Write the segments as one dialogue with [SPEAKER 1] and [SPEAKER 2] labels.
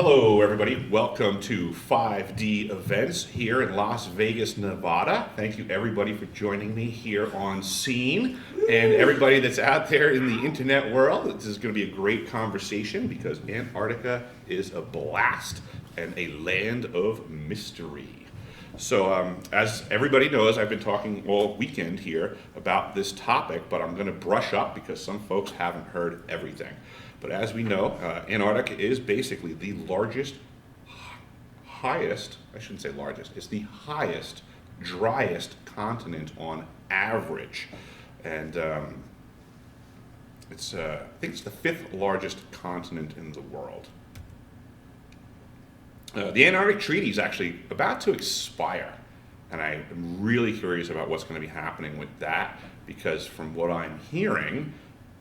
[SPEAKER 1] Hello, everybody. Welcome to 5D Events here in Las Vegas, Nevada. Thank you, everybody, for joining me here on scene. And everybody that's out there in the internet world, this is going to be a great conversation because Antarctica is a blast and a land of mystery. So, as everybody knows, I've been talking all weekend here about this topic, but I'm going to brush up because some folks haven't heard everything. But as we know, Antarctica is basically the highest, I shouldn't say largest, it's the highest, driest continent on average. And I think it's the fifth largest continent in the world. The Antarctic Treaty is actually about to expire, and I'm really curious about what's going to be happening with that, because from what I'm hearing,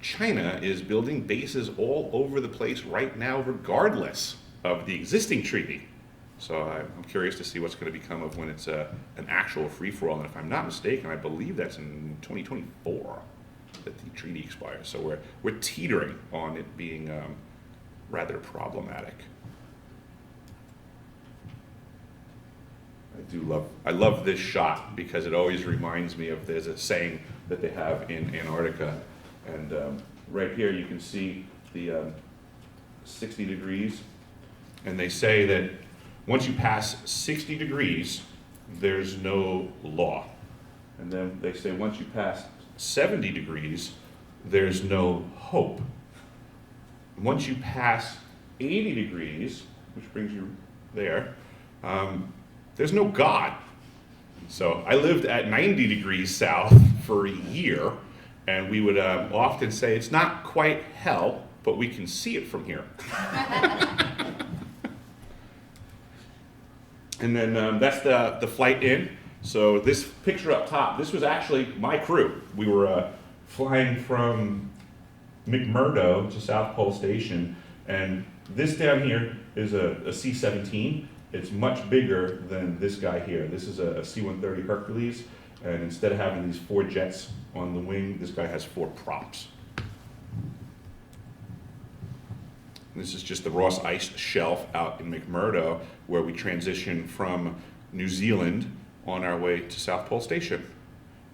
[SPEAKER 1] China is building bases all over the place right now, regardless of the existing treaty. So I'm curious to see what's going to become of when it's an actual free-for-all. And if I'm not mistaken, I believe that's in 2024 that the treaty expires. So we're teetering on it being rather problematic. I love this shot because it always reminds me of, there's a saying that they have in Antarctica. And right here you can see the 60 degrees. And they say that once you pass 60 degrees, there's no law. And then they say once you pass 70 degrees, there's no hope. Once you pass 80 degrees, which brings you there, there's no God. So I lived at 90 degrees south for a year. And we would often say, it's not quite hell, but we can see it from here. And then that's the flight in. So this picture up top, this was actually my crew. We were flying from McMurdo to South Pole Station. And this down here is a C-17. It's much bigger than this guy here. This is a C-130 Hercules. And instead of having these 4 jets on the wing, this guy has 4 props. This is just the Ross Ice Shelf out in McMurdo, where we transition from New Zealand on our way to South Pole Station.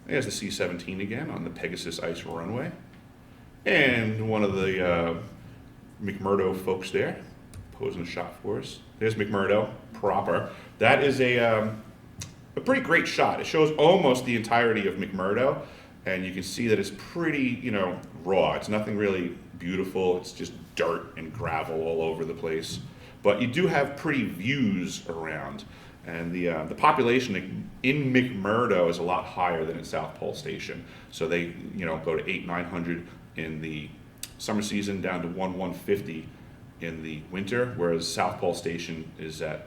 [SPEAKER 1] There's the C-17 again on the Pegasus Ice runway. And one of the McMurdo folks there posing a shot for us. There's McMurdo proper. That is a pretty great shot. It shows almost the entirety of McMurdo, and you can see that it's pretty, raw. It's nothing really beautiful. It's just dirt and gravel all over the place. But you do have pretty views around, and the population in McMurdo is a lot higher than at South Pole Station. So they, go to 900 in the summer season, down to 150 in the winter, whereas South Pole Station is at,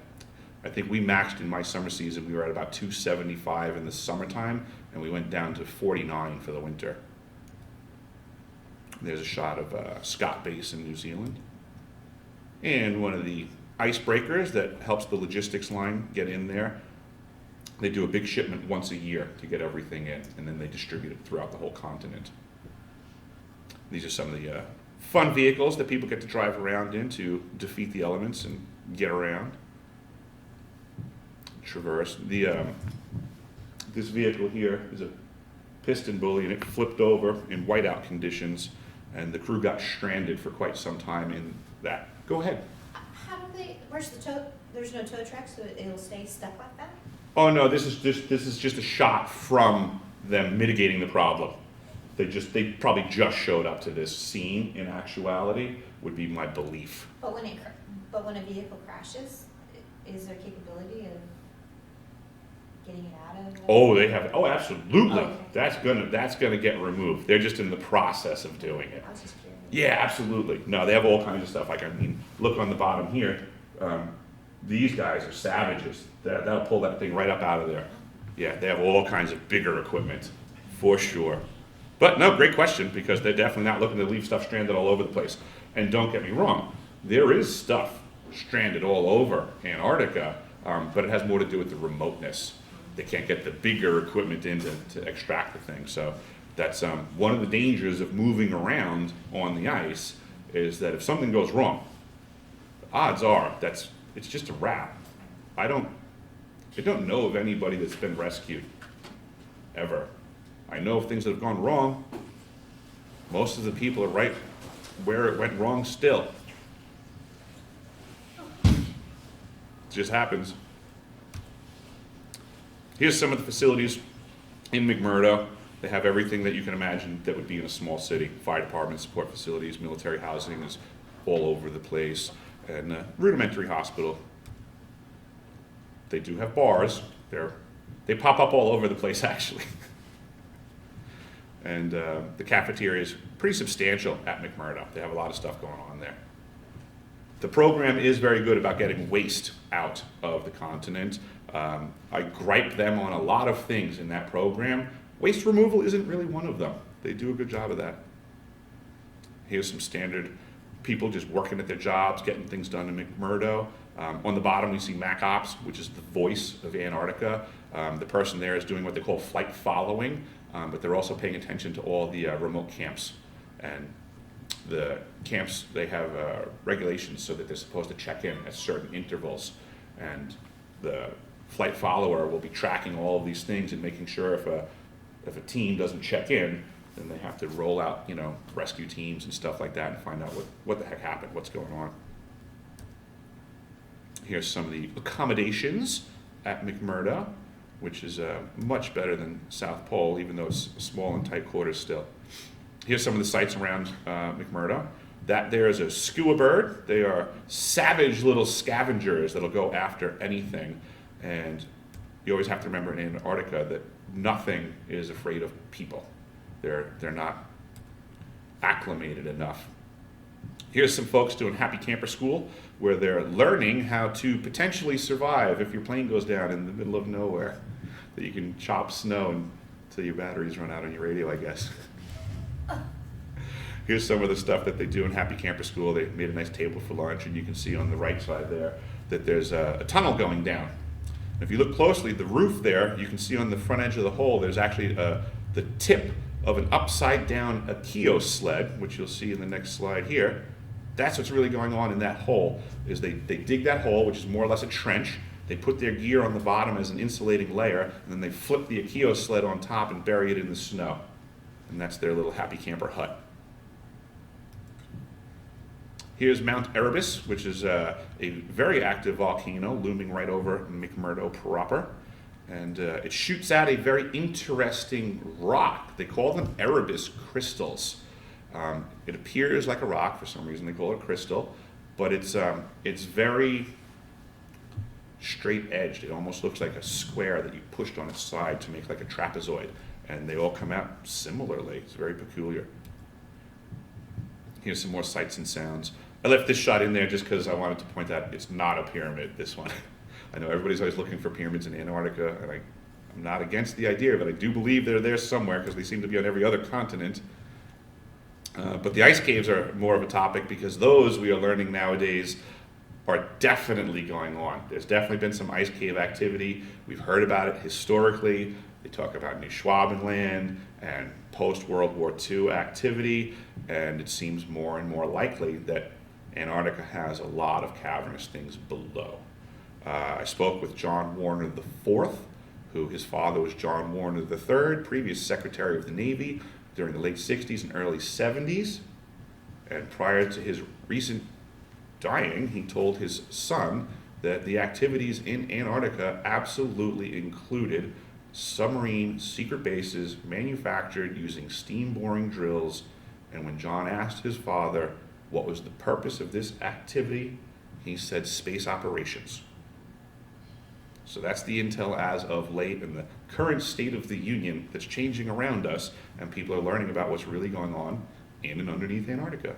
[SPEAKER 1] I think we maxed in my summer season, we were at about 275 in the summertime, and we went down to 49 for the winter. There's a shot of Scott Base in New Zealand. And one of the icebreakers that helps the logistics line get in there. They do a big shipment once a year to get everything in, and then they distribute it throughout the whole continent. These are some of the fun vehicles that people get to drive around in to defeat the elements and get around. Traverse. This vehicle here is a piston bully, and it flipped over in whiteout conditions, and the crew got stranded for quite some time in that. Go ahead.
[SPEAKER 2] How do they? Where's the tow? There's no tow truck, so it'll stay stuck like that.
[SPEAKER 1] Oh no, this is just a shot from them mitigating the problem. They probably just showed up to this scene. In actuality, would be my belief.
[SPEAKER 2] But when a vehicle crashes, is there capability of getting it out of?
[SPEAKER 1] Oh, they have. Oh, absolutely.
[SPEAKER 2] Oh, okay.
[SPEAKER 1] That's gonna get removed. They're just in the process of doing it.
[SPEAKER 2] I was just curious.
[SPEAKER 1] Yeah, absolutely. No, they have all kinds of stuff. Like, look on the bottom here. These guys are savages. That'll pull that thing right up out of there. Yeah, they have all kinds of bigger equipment, for sure. But no, great question, because they're definitely not looking to leave stuff stranded all over the place. And don't get me wrong, there is stuff stranded all over Antarctica, but it has more to do with the remoteness. They can't get the bigger equipment in to extract the thing. So that's one of the dangers of moving around on the ice, is that if something goes wrong, odds are it's just a wrap. I don't know of anybody that's been rescued, ever. I know of things that have gone wrong. Most of the people are right where it went wrong still. It just happens. Here's some of the facilities in McMurdo. They have everything that you can imagine that would be in a small city. Fire department, support facilities, military housing is all over the place, and a rudimentary hospital. They do have bars. They pop up all over the place, actually. And the cafeteria is pretty substantial at McMurdo. They have a lot of stuff going on there. The program is very good about getting waste out of the continent. I gripe them on a lot of things in that program. Waste removal isn't really one of them. They do a good job of that. Here's some standard people just working at their jobs, getting things done in McMurdo. On the bottom, we see MacOps, which is the voice of Antarctica. The person there is doing what they call flight following, but they're also paying attention to all the remote camps. And the camps, they have regulations so that they're supposed to check in at certain intervals. And the flight follower will be tracking all of these things and making sure if a team doesn't check in, then they have to roll out, rescue teams and stuff like that and find out what the heck happened, what's going on. Here's some of the accommodations at McMurdo, which is much better than South Pole, even though it's small and tight quarters still. Here's some of the sites around McMurdo. That there is a skua bird. They are savage little scavengers that'll go after anything. And you always have to remember in Antarctica that nothing is afraid of people. They're not acclimated enough. Here's some folks doing Happy Camper School, where they're learning how to potentially survive if your plane goes down in the middle of nowhere, that you can chop snow until your batteries run out on your radio, I guess. Here's some of the stuff that they do in Happy Camper School. They made a nice table for lunch, and you can see on the right side there that there's a tunnel going down. If you look closely, the roof there, you can see on the front edge of the hole, there's actually the tip of an upside-down Akio sled, which you'll see in the next slide here. That's what's really going on in that hole, is they dig that hole, which is more or less a trench. They put their gear on the bottom as an insulating layer, and then they flip the Akio sled on top and bury it in the snow. And that's their little Happy Camper hut. Here's Mount Erebus, which is a very active volcano looming right over McMurdo proper. And it shoots out a very interesting rock. They call them Erebus crystals. It appears like a rock. For some reason they call it a crystal. But it's very straight edged. It almost looks like a square that you pushed on its side to make like a trapezoid. And they all come out similarly. It's very peculiar. Here's some more sights and sounds. I left this shot in there just because I wanted to point out it's not a pyramid, this one. I know everybody's always looking for pyramids in Antarctica, and I'm not against the idea, but I do believe they're there somewhere because they seem to be on every other continent. But the ice caves are more of a topic because those, we are learning nowadays, are definitely going on. There's definitely been some ice cave activity. We've heard about it historically. They talk about New Schwabenland and post-World War II activity, and it seems more and more likely that Antarctica has a lot of cavernous things below. I spoke with John Warner IV, who his father was John Warner III, previous Secretary of the Navy during the late 60s and early 70s. And prior to his recent dying, he told his son that the activities in Antarctica absolutely included submarine secret bases manufactured using steam boring drills. And when John asked his father what was the purpose of this activity, he said space operations. So that's the intel as of late and the current state of the union that's changing around us, and people are learning about what's really going on in and underneath Antarctica.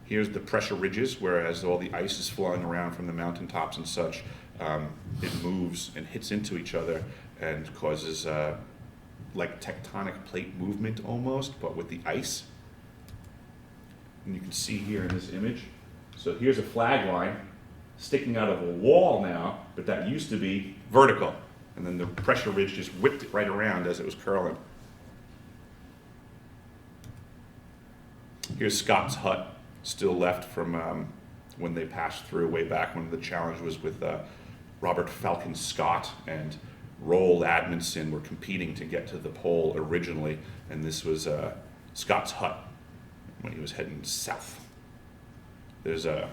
[SPEAKER 1] Here's the pressure ridges, whereas all the ice is flowing around from the mountaintops and such, it moves and hits into each other and causes like tectonic plate movement almost, but with the ice. And you can see here in this image, so here's a flag line sticking out of a wall now, but that used to be vertical. And then the pressure ridge just whipped it right around as it was curling. Here's Scott's hut. still left from when they passed through way back when the challenge was with Robert Falcon Scott and Roald Amundsen were competing to get to the pole originally, and this was Scott's hut when he was heading south. There's a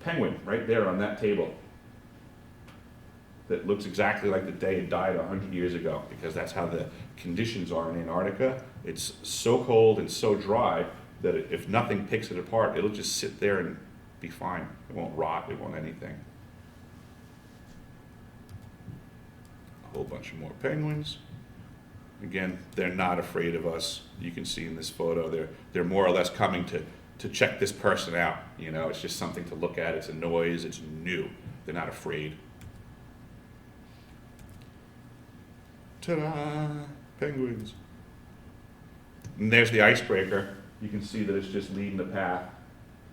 [SPEAKER 1] penguin right there on that table that looks exactly like the day it died 100 years ago, because that's how the conditions are in Antarctica. It's so cold and so dry that if nothing picks it apart, it'll just sit there and be fine. It won't rot, it won't anything. A whole bunch of more penguins. Again, they're not afraid of us. You can see in this photo, they're more or less coming to check this person out. You know, it's just something to look at. It's a noise, it's new. They're not afraid. Ta-da! Penguins. And there's the icebreaker. You can see that it's just leading the path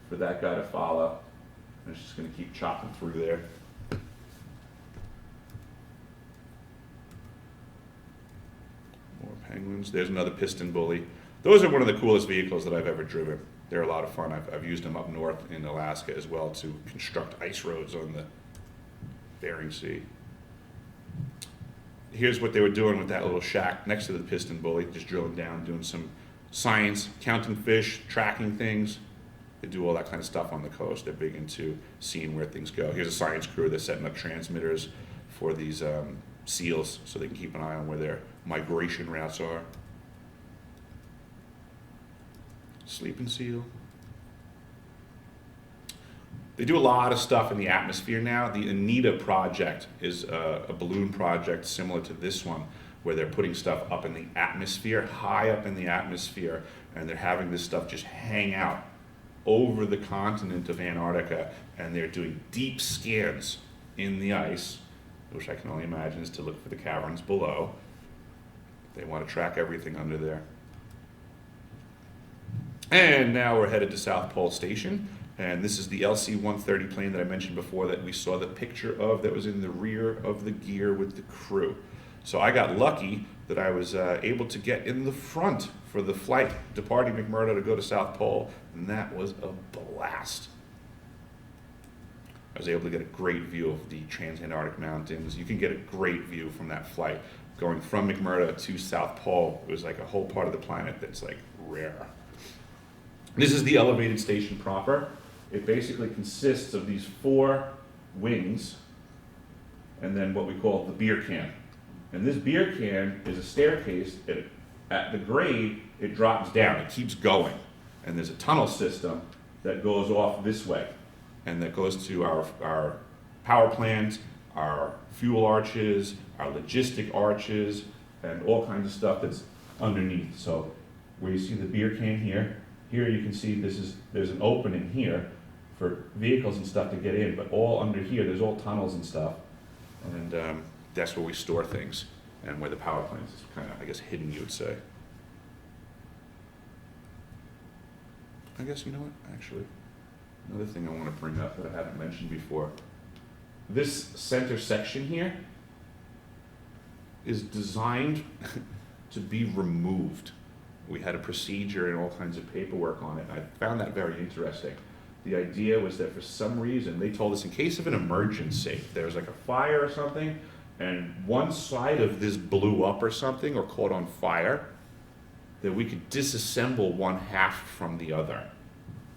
[SPEAKER 1] for that guy to follow. And it's just going to keep chopping through there. More penguins. There's another piston bully. Those are one of the coolest vehicles that I've ever driven. They're a lot of fun. I've used them up north in Alaska as well to construct ice roads on the Bering Sea. Here's what they were doing with that little shack next to the piston bully, just drilling down, doing some science, counting fish, tracking things. They do all that kind of stuff on the coast. They're big into seeing where things go. Here's a science crew that's setting up transmitters for these seals so they can keep an eye on where their migration routes are. Sleeping seal. They do a lot of stuff in the atmosphere now. The Anita project is a balloon project similar to this one, where they're putting stuff up in the atmosphere, high up in the atmosphere, and they're having this stuff just hang out over the continent of Antarctica, and they're doing deep scans in the ice, which I can only imagine is to look for the caverns below. They want to track everything under there. And now we're headed to South Pole Station. And this is the LC-130 plane that I mentioned before that we saw the picture of that was in the rear of the gear with the crew. So I got lucky that I was able to get in the front for the flight departing McMurdo to go to South Pole, and that was a blast. I was able to get a great view of the Transantarctic Mountains. You can get a great view from that flight. Going from McMurdo to South Pole, it was like a whole part of the planet that's like rare. This is the elevated station proper. It basically consists of these 4 wings and then what we call the beer can. And this beer can is a staircase. At the grade, it drops down. It keeps going. And there's a tunnel system that goes off this way. And that goes to our power plant, our fuel arches, our logistic arches, and all kinds of stuff that's underneath. So where you see the beer can here you can see there's an opening here for vehicles and stuff to get in, but all under here, there's all tunnels and stuff. And that's where we store things, and where the power plant is kind of, I guess, hidden, you would say. I guess, you know what, actually, another thing I want to bring up that I haven't mentioned before. This center section here is designed to be removed. We had a procedure and all kinds of paperwork on it, and I found that very interesting. The idea was that for some reason, they told us in case of an emergency, there was like a fire or something, and one side of this blew up or something, or caught on fire, that we could disassemble one half from the other.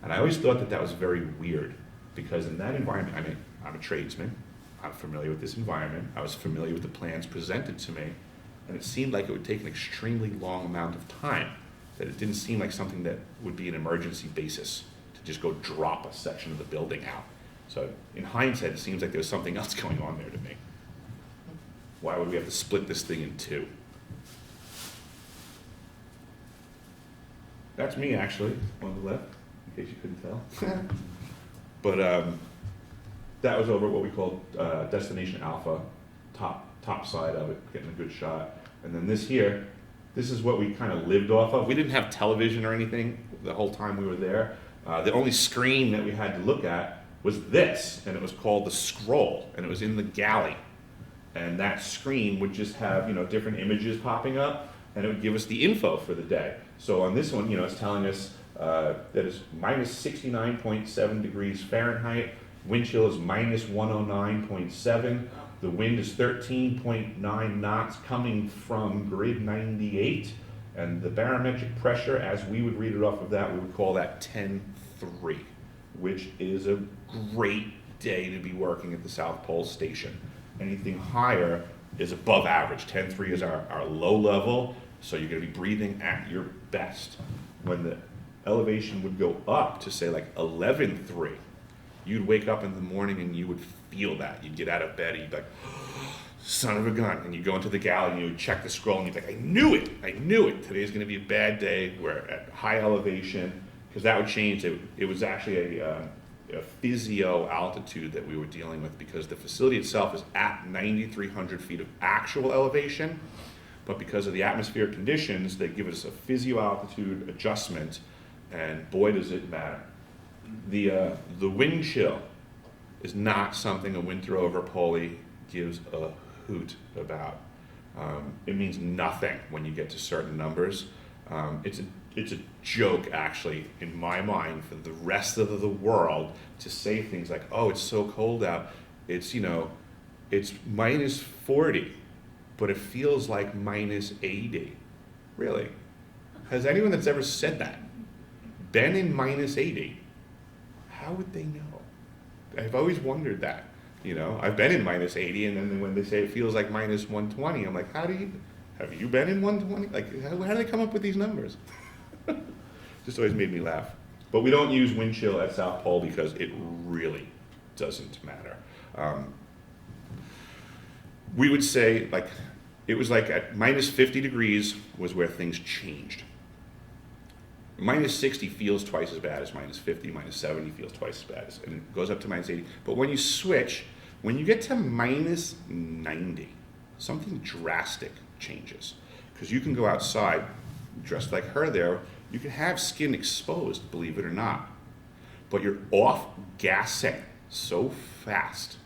[SPEAKER 1] And I always thought that that was very weird, because in that environment, I mean, I'm a tradesman, I'm familiar with this environment, I was familiar with the plans presented to me, and it seemed like it would take an extremely long amount of time, that it didn't seem like something that would be an emergency basis to just go drop a section of the building out. So in hindsight, it seems like there was something else going on there to me. Why would we have to split this thing in 2? That's me, actually, on the left, in case you couldn't tell. But that was over what we call Destination Alpha, top side of it, getting a good shot. And then this here, this is what we kind of lived off of. We didn't have television or anything the whole time we were there. The only screen that we had to look at was this, and it was called the scroll, and it was in the galley. And that screen would just have, different images popping up, and it would give us the info for the day. So on this one, it's telling us that is minus 69.7 degrees Fahrenheit. Wind chill is minus 109.7. The wind is 13.9 knots coming from grid 98. And the barometric pressure, as we would read it off of that, we would call that 10.3, which is a great day to be working at the South Pole Station. Anything higher is above average. 10.3 is our low level, so you're going to be breathing at your best. When the elevation would go up to say like 11.3, you'd wake up in the morning and you would feel that. You'd get out of bed and you'd be like, son of a gun. And you go into the galley and you would check the scroll and you'd be like, I knew it. Today's going to be a bad day. We're at high elevation, because that would change. It was actually a physio altitude that we were dealing with, because the facility itself is at 9,300 feet of actual elevation. But because of the atmospheric conditions, they give us a physio altitude adjustment, and boy does it matter. The wind chill is not something a Winthrop or Poli gives a hoot about. It means nothing when you get to certain numbers. It's a joke, actually, in my mind, for the rest of the world to say things like, oh, it's so cold out. It's, it's minus 40, but it feels like minus 80. Really? Has anyone that's ever said that been in minus 80? How would they know? I've always wondered that. I've been in minus 80, and then when they say it feels like minus 120, I'm like, have you been in 120? Like, how do they come up with these numbers? Just always made me laugh. But we don't use wind chill at South Pole because it really doesn't matter. We would say, it was like at minus 50 degrees was where things changed. Minus 60 feels twice as bad as minus 50, minus 70 feels twice as bad, and it goes up to minus 80. But when you switch, when you get to minus 90, something drastic changes. Because you can go outside, dressed like her there, you can have skin exposed, believe it or not. But you're off-gassing so fast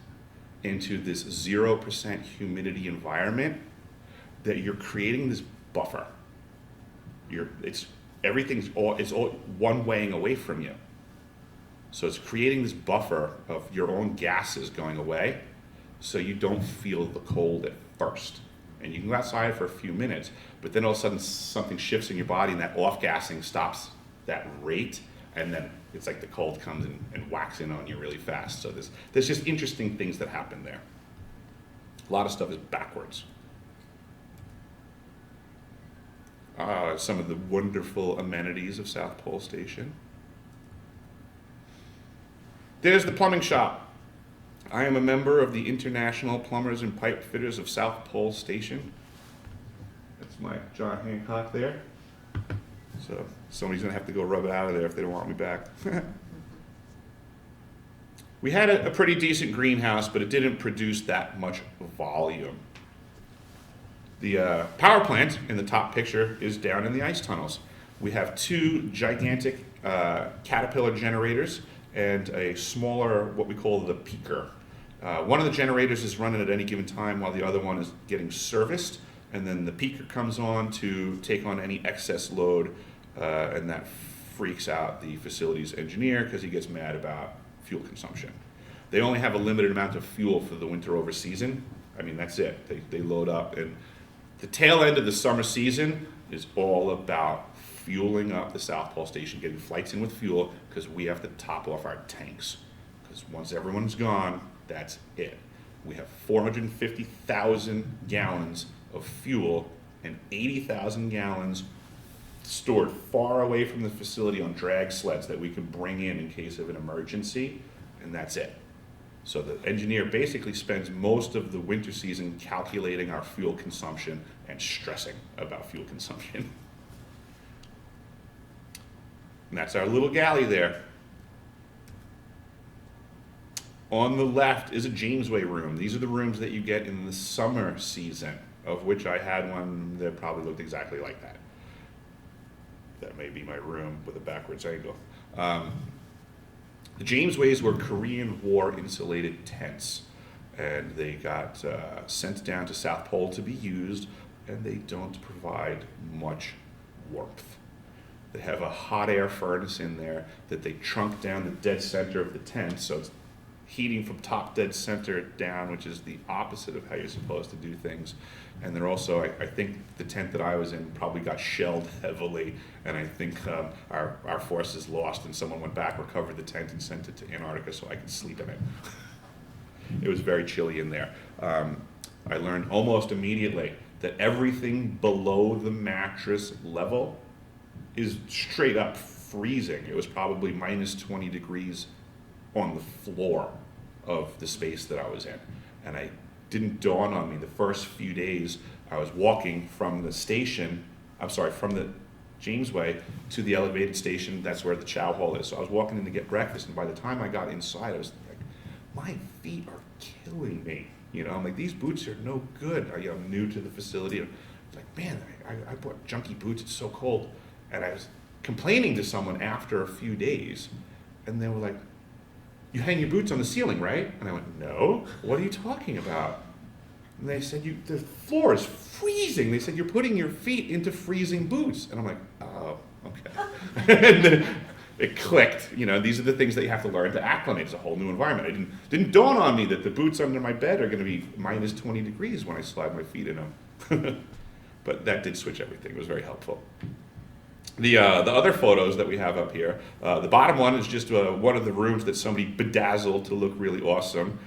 [SPEAKER 1] into this 0% humidity environment that you're creating this buffer. Everything's all one weighing away from you. So it's creating this buffer of your own gases going away, so you don't feel the cold at first. And you can go outside for a few minutes, but then all of a sudden something shifts in your body and that off-gassing stops that rate, and then it's like the cold comes and whacks in on you really fast. So there's just interesting things that happen there. A lot of stuff is backwards. Some of the wonderful amenities of South Pole Station. There's the plumbing shop. I am a member of the International Plumbers and Pipe Fitters of South Pole Station. That's my John Hancock there. So somebody's gonna have to go rub it out of there if they don't want me back. We had a pretty decent greenhouse, but it didn't produce that much volume. The power plant in the top picture is down in the ice tunnels. We have two gigantic Caterpillar generators and a smaller, what we call the peaker. One of the generators is running at any given time while the other one is getting serviced, and then the peaker comes on to take on any excess load, and that freaks out the facilities engineer because he gets mad about fuel consumption. They only have a limited amount of fuel for the winter over season. I mean, that's it. They load up, and the tail end of the summer season is all about fueling up the South Pole Station, getting flights in with fuel, because we have to top off our tanks. Because once everyone's gone, that's it. We have 450,000 gallons of fuel and 80,000 gallons stored far away from the facility on drag sleds that we can bring in case of an emergency, and that's it. So the engineer basically spends most of the winter season calculating our fuel consumption and stressing about fuel consumption. And that's our little galley there. On the left is a Jamesway room. These are the rooms that you get in the summer season, of which I had one that probably looked exactly like that. That may be my room with a backwards angle. The Jamesways were Korean War insulated tents, and they got sent down to South Pole to be used, and they don't provide much warmth. They have a hot air furnace in there that they trunk down the dead center of the tent, so it's heating from top dead center down, which is the opposite of how you're supposed to do things. And they're also, I think the tent that I was in probably got shelled heavily, and I think our forces lost, and someone went back, recovered the tent, and sent it to Antarctica so I could sleep in it. It was very chilly in there. I learned almost immediately that everything below the mattress level is straight up freezing. It was probably minus 20 degrees on the floor of the space that I was in. And it didn't dawn on me the first few days. I was walking from the station, from the Jamesway to the elevated station. That's where the chow hall is. So I was walking in to get breakfast, and by the time I got inside, I was like, my feet are killing me. You know, I'm like, these boots are no good. I'm new to the facility. I'm like, man, I bought junky boots. It's so cold. And I was complaining to someone after a few days, and they were like, you hang your boots on the ceiling, right? And I went, no, what are you talking about? And they said, the floor is freezing. They said, you're putting your feet into freezing boots. And I'm like, oh, okay. And then it clicked. You know, these are the things that you have to learn to acclimate. It's a whole new environment. It didn't dawn on me that the boots under my bed are going to be minus 20 degrees when I slide my feet in them. But that did switch everything. It was very helpful. The other photos that we have up here, the bottom one is just one of the rooms that somebody bedazzled to look really awesome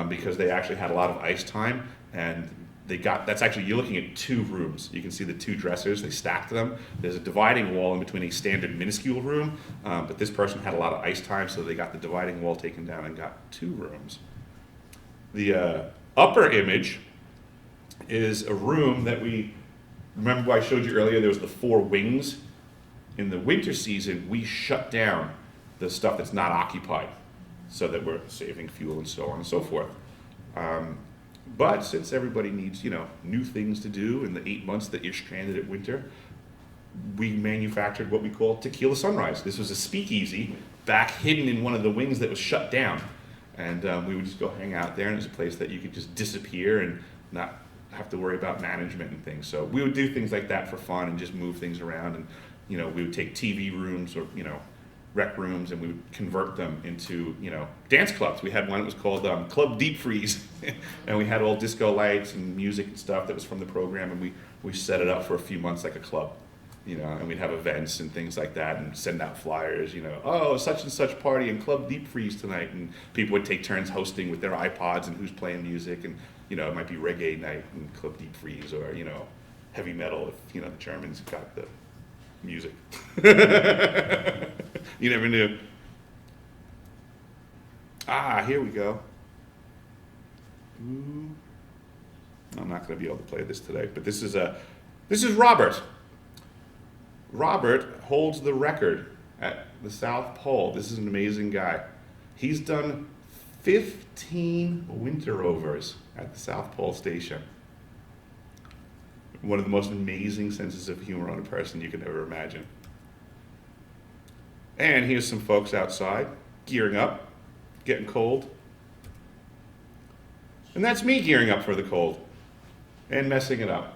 [SPEAKER 1] because they actually had a lot of ice time, and that's actually, you're looking at two rooms. You can see the two dressers, they stacked them. There's a dividing wall in between a standard minuscule room, but this person had a lot of ice time, so they got the dividing wall taken down and got two rooms. The upper image is a room that remember I showed you earlier, there was the 4 wings. In the winter season, we shut down the stuff that's not occupied so that we're saving fuel and so on and so forth. But since everybody needs, new things to do in the 8 months that you're stranded at winter, we manufactured what we call Tequila Sunrise. This was a speakeasy back hidden in one of the wings that was shut down. And we would just go hang out there, and it's a place that you could just disappear and not have to worry about management and things. So we would do things like that for fun and just move things around. And we would take TV rooms or, rec rooms, and we would convert them into, dance clubs. We had one that was called Club Deep Freeze, and we had all disco lights and music and stuff that was from the program, and we set it up for a few months like a club, and we'd have events and things like that and send out flyers, oh, such and such party in Club Deep Freeze tonight, and people would take turns hosting with their iPods and who's playing music, and, it might be reggae night in Club Deep Freeze, or, heavy metal if, the Germans got the music. You never knew. Here we go. Ooh. I'm not going to be able to play this today, but this is Robert. Robert holds the record at the South Pole. This is an amazing guy. He's done 15 winter overs at the South Pole Station. One of the most amazing senses of humor on a person you could ever imagine. And here's some folks outside, gearing up, getting cold. And that's me gearing up for the cold and messing it up.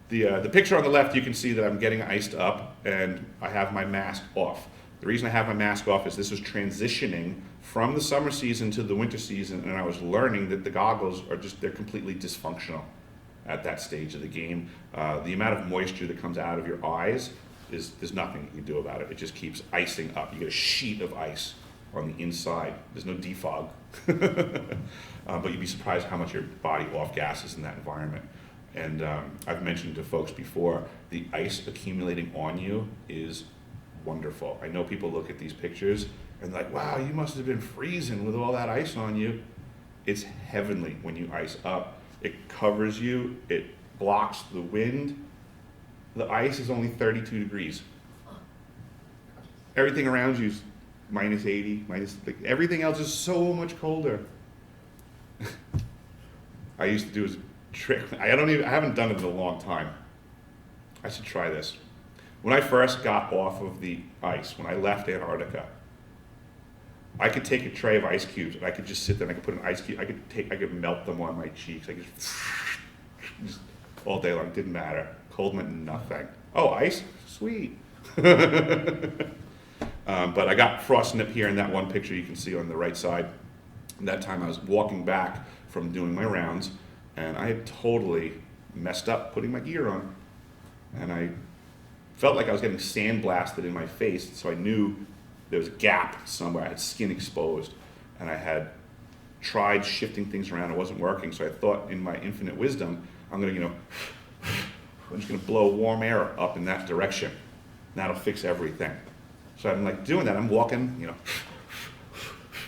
[SPEAKER 1] The picture on the left, you can see that I'm getting iced up and I have my mask off. The reason I have my mask off is this was transitioning from the summer season to the winter season, and I was learning that the goggles they're completely dysfunctional at that stage of the game. The amount of moisture that comes out of your eyes there's nothing you can do about it. It just keeps icing up. You get a sheet of ice on the inside. There's no defog. But you'd be surprised how much your body off-gasses in that environment. And I've mentioned to folks before, the ice accumulating on you is wonderful. I know people look at these pictures and like, wow, you must have been freezing with all that ice on you. It's heavenly when you ice up. It covers you, it blocks the wind. The ice is only 32 degrees. Everything around you is minus 80, everything else is so much colder. I used to do a trick. I haven't done it in a long time. I should try this. When I first got off of the ice, when I left Antarctica, I could take a tray of ice cubes and I could just sit there and I could put an ice cube, I could melt them on my cheeks. I could just all day long, didn't matter. Cold meant nothing. Oh, ice? Sweet. But I got frost nip here in that one picture you can see on the right side. And that time I was walking back from doing my rounds, and I had totally messed up putting my gear on. And I felt like I was getting sandblasted in my face, so I knew there was a gap somewhere. I had skin exposed, and I had tried shifting things around. It wasn't working, so I thought in my infinite wisdom, I'm just gonna blow warm air up in that direction. That'll fix everything. So I'm like doing that. I'm walking,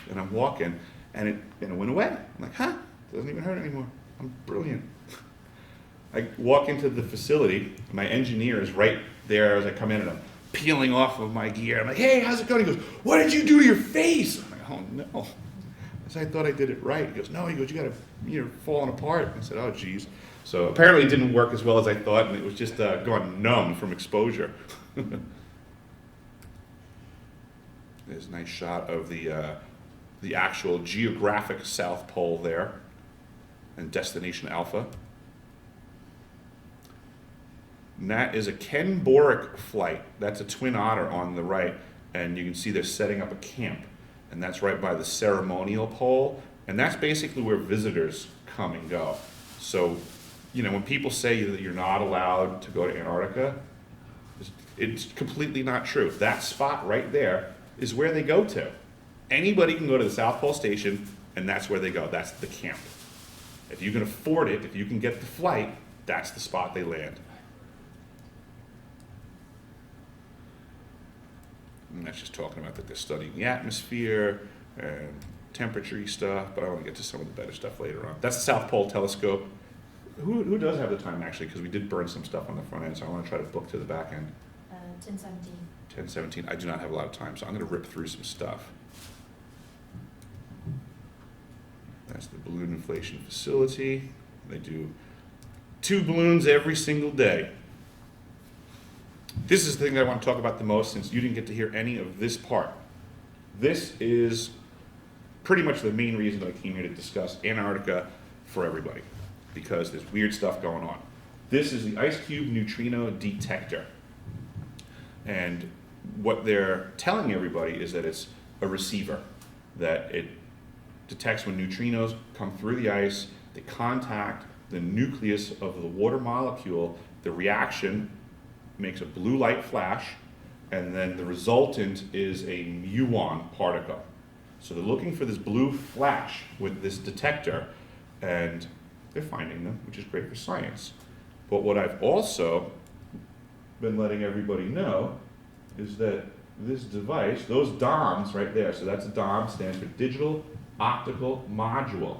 [SPEAKER 1] and I'm walking, and it went away. I'm like, huh? It doesn't even hurt anymore. I'm brilliant. I walk into the facility. My engineer is right there as I come in, and I'm peeling off of my gear. I'm like, hey, how's it going? He goes, what did you do to your face? I'm like, oh no. I thought I did it right. He goes, no. He goes, you're falling apart. I said, oh geez. So apparently it didn't work as well as I thought, and it was just gone numb from exposure. There's a nice shot of the actual geographic South Pole there, and Destination Alpha. And that is a Ken Boric flight. That's a Twin Otter on the right, and you can see they're setting up a camp, and that's right by the ceremonial pole, and that's basically where visitors come and go. So, when people say that you're not allowed to go to Antarctica, it's completely not true. That spot right there is where they go to. Anybody can go to the South Pole Station, and that's where they go. That's the camp. If you can afford it, if you can get the flight, that's the spot they land. And that's just talking about that they're studying the atmosphere and temperature stuff, but I want to get to some of the better stuff later on. That's the South Pole Telescope. Who does have the time, actually, because we did burn some stuff on the front end, so I want to try to book to the back end.
[SPEAKER 2] 10:17.
[SPEAKER 1] 10:17. I do not have a lot of time, so I'm going to rip through some stuff. That's the balloon inflation facility. They do 2 balloons every single day. This is the thing that I want to talk about the most, since you didn't get to hear any of this part. This is pretty much the main reason that I came here to discuss Antarctica for everybody, because there's weird stuff going on. This is the ice cube neutrino detector. And what they're telling everybody is that it's a receiver, that it detects when neutrinos come through the ice, they contact the nucleus of the water molecule, the reaction makes a blue light flash, and then the resultant is a muon particle. So they're looking for this blue flash with this detector, and they're finding them, which is great for science. But what I've also been letting everybody know is that this device, those DOMs right there, so that's a DOM, stands for Digital Optical Module.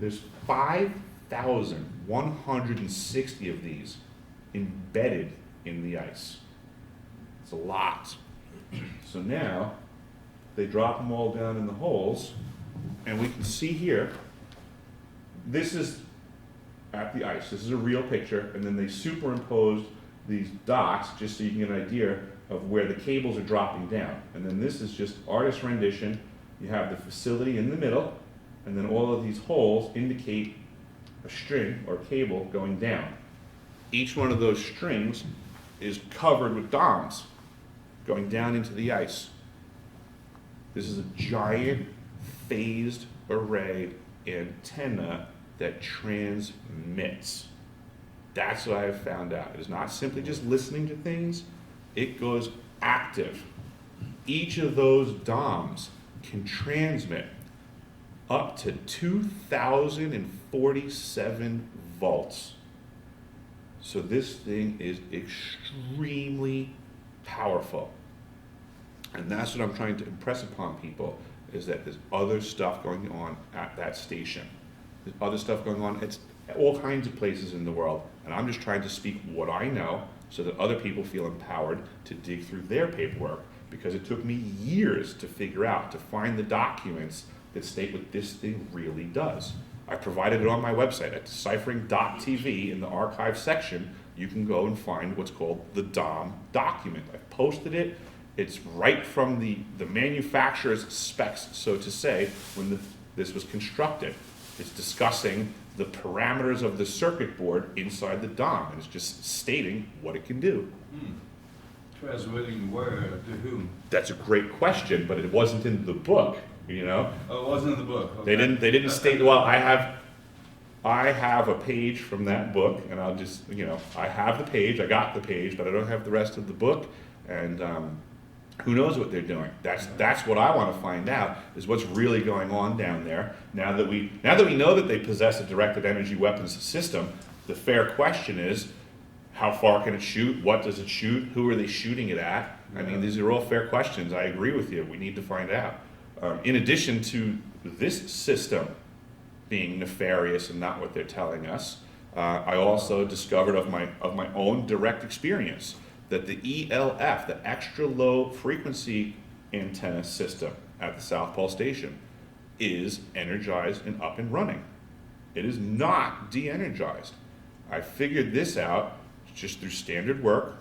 [SPEAKER 1] There's 5,160 of these embedded in the ice. It's a lot. So now they drop them all down in the holes, and we can see here, this is at the ice. This is a real picture, and then they superimposed these dots just so you can get an idea of where the cables are dropping down. And then this is just artist rendition. You have the facility in the middle, and then all of these holes indicate a string or cable going down. Each one of those strings is covered with DOMs going down into the ice. This is a giant phased array antenna that transmits. That's what I have found out. It is not simply just listening to things, it goes active. Each of those DOMs can transmit up to 2,047 volts. So this thing is extremely powerful. And that's what I'm trying to impress upon people, is that there's other stuff going on at that station. There's other stuff going on. It's all kinds of places in the world. And I'm just trying to speak what I know so that other people feel empowered to dig through their paperwork, because it took me years to figure out, to find the documents that state what this thing really does. I provided it on my website at DecipheringMyExperience. In the archive section, you can go and find what's called the DOM document. I've posted it. It's right from the manufacturer's specs, so to say, when this was constructed. It's discussing the parameters of the circuit board inside the DOM, and it's just stating what it can do.
[SPEAKER 3] Transmitting where, to whom?
[SPEAKER 1] That's a great question, but it wasn't in the book, you know?
[SPEAKER 3] Oh, it wasn't in the book, okay.
[SPEAKER 1] They didn't state, well, I have a page from that book, and I'll just, I have the page, I got the page, but I don't have the rest of the book, and who knows what they're doing. That's what I want to find out, is what's really going on down there. Now that we know that they possess a directed energy weapons system, the fair question is, how far can it shoot? What does it shoot? Who are they shooting it at? I mean, these are all fair questions. I agree with you. We need to find out. In addition to this system being nefarious and not what they're telling us, I also discovered of my own direct experience that the ELF, the extra low frequency antenna system at the South Pole Station, is energized and up and running. It is not de-energized. I figured this out just through standard work.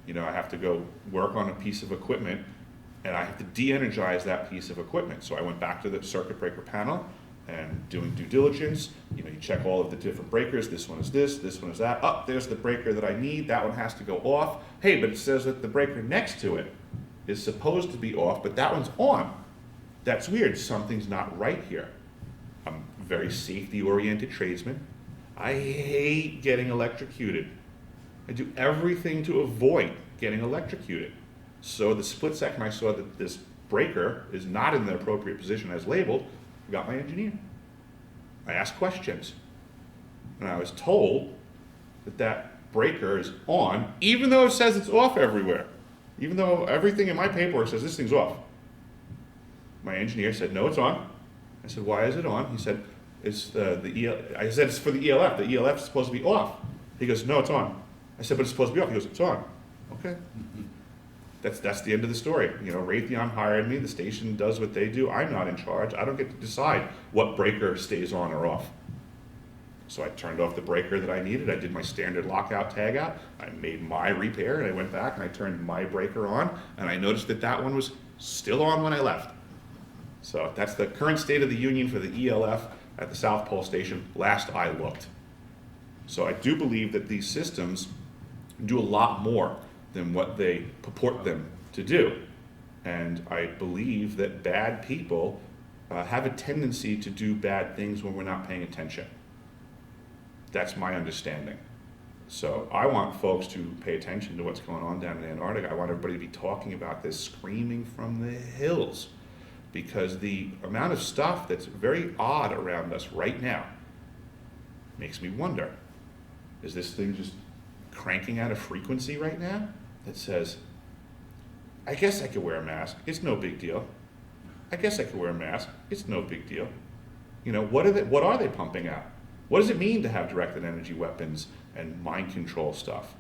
[SPEAKER 1] I have to go work on a piece of equipment, and I have to de-energize that piece of equipment. So I went back to the circuit breaker panel and doing due diligence. You check all of the different breakers. This one is this one is that. Oh, there's the breaker that I need. That one has to go off. Hey, but it says that the breaker next to it is supposed to be off, but that one's on. That's weird. Something's not right here. I'm a very safety-oriented tradesman. I hate getting electrocuted. I do everything to avoid getting electrocuted. So the split second I saw that this breaker is not in the appropriate position as labeled, I got my engineer. I asked questions. And I was told that that breaker is on, even though it says it's off everywhere. Even though everything in my paperwork says this thing's off. My engineer said, no, it's on. I said, why is it on? He said, I said, it's for the ELF. The ELF is supposed to be off. He goes, no, it's on. I said, but it's supposed to be off. He goes, it's on. Okay. That's the end of the story. Raytheon hired me. The station does what they do. I'm not in charge. I don't get to decide what breaker stays on or off. So I turned off the breaker that I needed. I did my standard lockout tagout. I made my repair, and I went back and I turned my breaker on, and I noticed that one was still on when I left. So that's the current state of the union for the ELF at the South Pole Station, last I looked. So I do believe that these systems do a lot more than what they purport them to do. And I believe that bad people have a tendency to do bad things when we're not paying attention. That's my understanding. So I want folks to pay attention to what's going on down in Antarctica. I want everybody to be talking about this, screaming from the hills, because the amount of stuff that's very odd around us right now makes me wonder, is this thing just cranking out a frequency right now that says, I guess I could wear a mask, it's no big deal. I guess I could wear a mask, it's no big deal. What are they pumping out? What does it mean to have directed energy weapons and mind control stuff?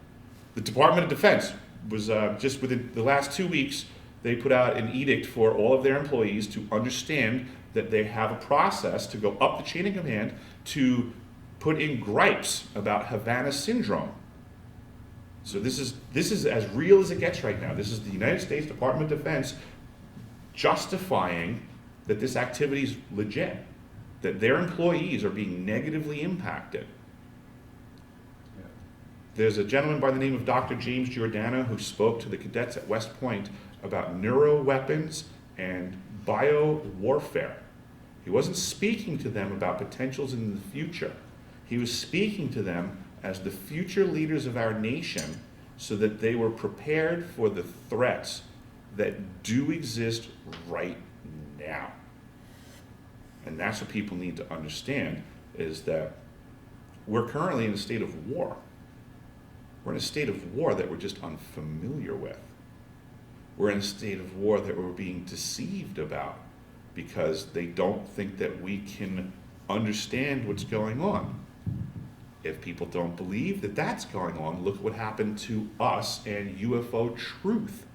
[SPEAKER 1] The Department of Defense was just within the last 2 weeks, they put out an edict for all of their employees to understand that they have a process to go up the chain of command to put in gripes about Havana syndrome. So this is as real as it gets right now. This is the United States Department of Defense justifying that this activity is legit, that their employees are being negatively impacted.
[SPEAKER 3] Yeah.
[SPEAKER 1] There's a gentleman by the name of Dr. James Giordano who spoke to the cadets at West Point about neuroweapons and bio-warfare. He wasn't speaking to them about potentials in the future. He was speaking to them as the future leaders of our nation so that they were prepared for the threats that do exist right now. And that's what people need to understand, is that we're currently in a state of war. We're in a state of war that we're just unfamiliar with. We're in a state of war that we're being deceived about because they don't think that we can understand what's going on. If people don't believe that that's going on, look what happened to us and UFO truth.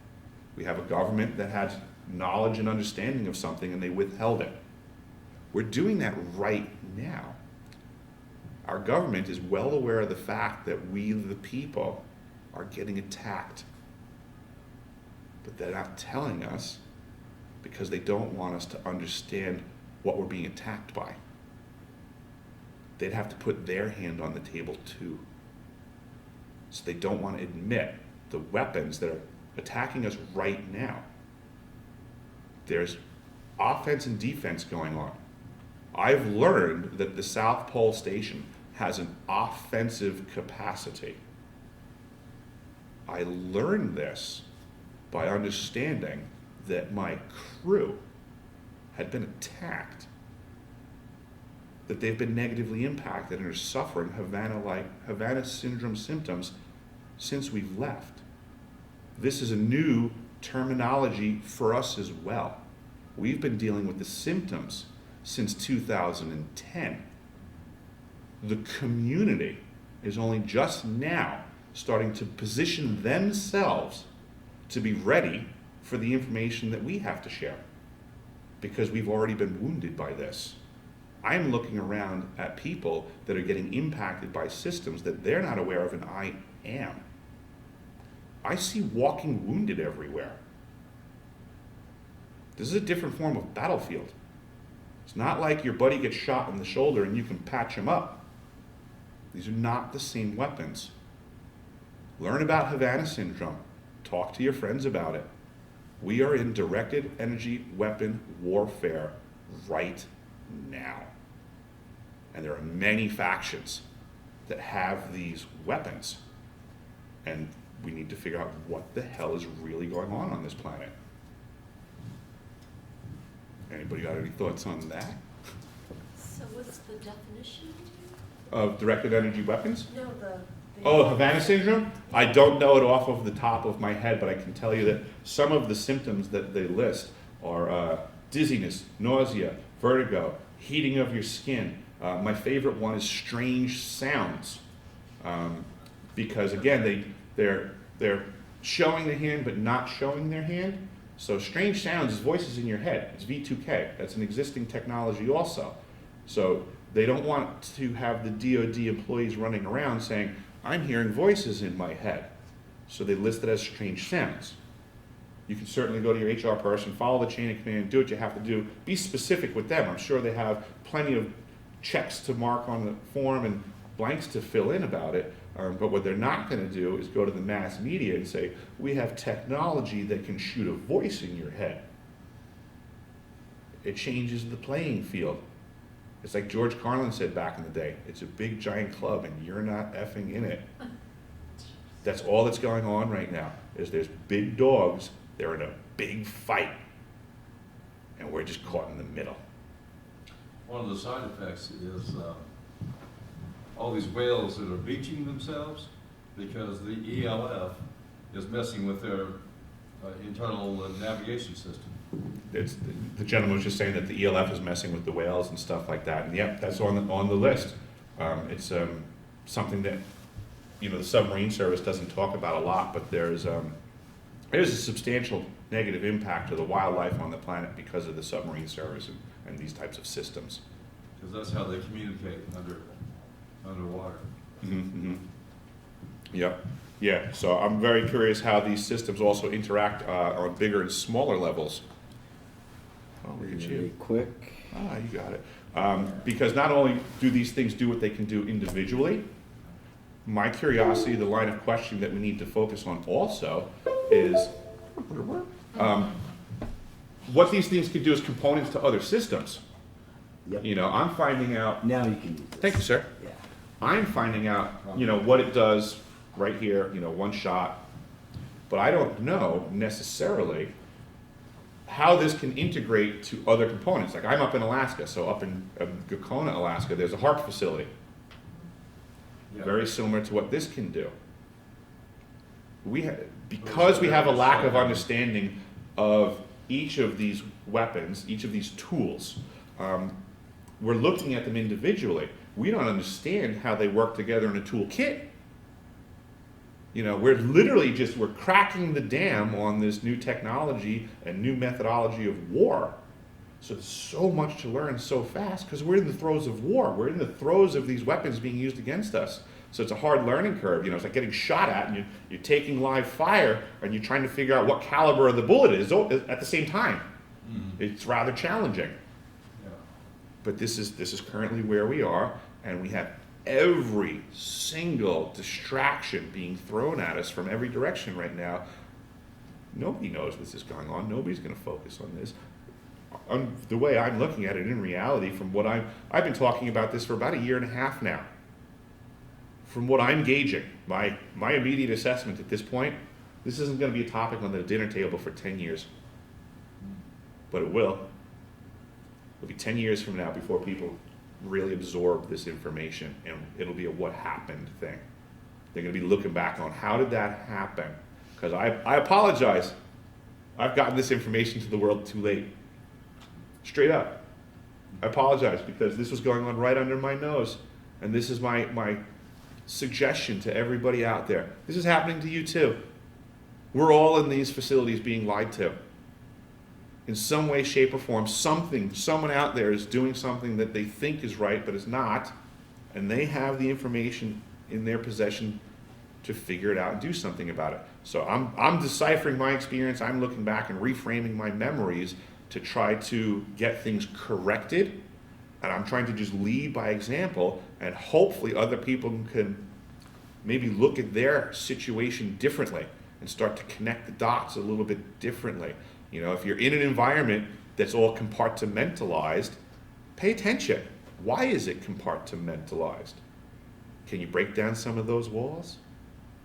[SPEAKER 1] We have a government that had knowledge and understanding of something and they withheld it. We're doing that right now. Our government is well aware of the fact that we, the people, are getting attacked. But they're not telling us because they don't want us to understand what we're being attacked by. They'd have to put their hand on the table too. So they don't want to admit the weapons that are attacking us right now. There's offense and defense going on. I've learned that the South Pole Station has an offensive capacity. I learned this by understanding that my crew had been attacked, that they've been negatively impacted and are suffering Havana syndrome symptoms since we've left. This is a new terminology for us as well. We've been dealing with the symptoms since 2010. The community is only just now starting to position themselves to be ready for the information that we have to share, because we've already been wounded by this. I'm looking around at people that are getting impacted by systems that they're not aware of, and I am. I see walking wounded everywhere. This is a different form of battlefield. It's not like your buddy gets shot in the shoulder and you can patch him up. These are not the same weapons. Learn about Havana syndrome. Talk to your friends about it. We are in directed energy weapon warfare right now. And there are many factions that have these weapons. And we need to figure out what the hell is really going on this planet. Anybody got any thoughts on that?
[SPEAKER 4] So what's the definition?
[SPEAKER 1] Of directed energy weapons?
[SPEAKER 4] No, the
[SPEAKER 1] Oh, Havana syndrome? I don't know it off of the top of my head, but I can tell you that some of the symptoms that they list are dizziness, nausea, vertigo, heating of your skin. My favorite one is strange sounds, because again, they're showing the hand but not showing their hand. So strange sounds is voices in your head. It's V2K. That's an existing technology also. So they don't want to have the DoD employees running around saying, I'm hearing voices in my head. So they list it as strange sounds. You can certainly go to your HR person, follow the chain of command, do what you have to do. Be specific with them. I'm sure they have plenty of checks to mark on the form and blanks to fill in about it. But what they're not going to do is go to the mass media and say, we have technology that can shoot a voice in your head. It changes the playing field. It's like George Carlin said back in the day, it's a big giant club and you're not effing in it. That's all that's going on right now, is there's big dogs, they're in a big fight, and we're just caught in the middle.
[SPEAKER 3] One of the side effects is all these whales that are beaching themselves because the ELF is messing with their internal navigation system.
[SPEAKER 1] The gentleman was just saying that the ELF is messing with the whales and stuff like that, and yep, that's on the list. It's something that the submarine service doesn't talk about a lot, but there's a substantial negative impact to the wildlife on the planet because of the submarine service and these types of systems.
[SPEAKER 3] Because that's how they communicate underwater.
[SPEAKER 1] Mm-hmm. Yep. Yeah, so I'm very curious how these systems also interact on bigger and smaller levels. Oh, look at
[SPEAKER 5] Really
[SPEAKER 1] you.
[SPEAKER 5] quick.
[SPEAKER 1] Ah, you got it. Because not only do these things do what they can do individually, my curiosity, the line of questioning that we need to focus on also is what these things can do as components to other systems.
[SPEAKER 5] Yep.
[SPEAKER 1] I'm finding out.
[SPEAKER 5] Now you can use this.
[SPEAKER 1] Thank you, sir.
[SPEAKER 5] Yeah.
[SPEAKER 1] I'm finding out, what it does right here, one shot, but I don't know necessarily how this can integrate to other components. Like I'm up in Alaska, so up in Gakona, Alaska, there's a HARP facility.
[SPEAKER 3] Yeah.
[SPEAKER 1] Very similar to what this can do. Because we have a lack of understanding of each of these weapons, each of these tools, we're looking at them individually. We don't understand how they work together in a toolkit. We're cracking the dam on this new technology and new methodology of war. So there's so much to learn so fast because we're in the throes of war. We're in the throes of these weapons being used against us. So it's a hard learning curve. It's like getting shot at and you're taking live fire and you're trying to figure out what caliber of the bullet is at the same time. Mm-hmm. It's rather challenging.
[SPEAKER 3] Yeah.
[SPEAKER 1] But this is currently where we are, and we have every single distraction being thrown at us from every direction right now. Nobody knows this is going on. Nobody's going to focus on this. The way I'm looking at it in reality, from what I've been talking about this for about 1.5 years now. From what I'm gauging, my immediate assessment at this point, this isn't going to be a topic on the dinner table for 10 years. But it will. It'll be 10 years from now before people really absorb this information, and it'll be a what happened thing. They're going to be looking back on how did that happen? Because I apologize. I've gotten this information to the world too late. Straight up. I apologize because this was going on right under my nose. And this is my suggestion to everybody out there. This is happening to you too. We're all in these facilities being lied to. In some way, shape, or form, someone out there is doing something that they think is right, but is not, and they have the information in their possession to figure it out and do something about it. So I'm deciphering my experience. I'm looking back and reframing my memories to try to get things corrected, and I'm trying to just lead by example, and hopefully other people can maybe look at their situation differently and start to connect the dots a little bit differently. You know, if you're in an environment that's all compartmentalized, pay attention. Why is it compartmentalized? Can you break down some of those walls?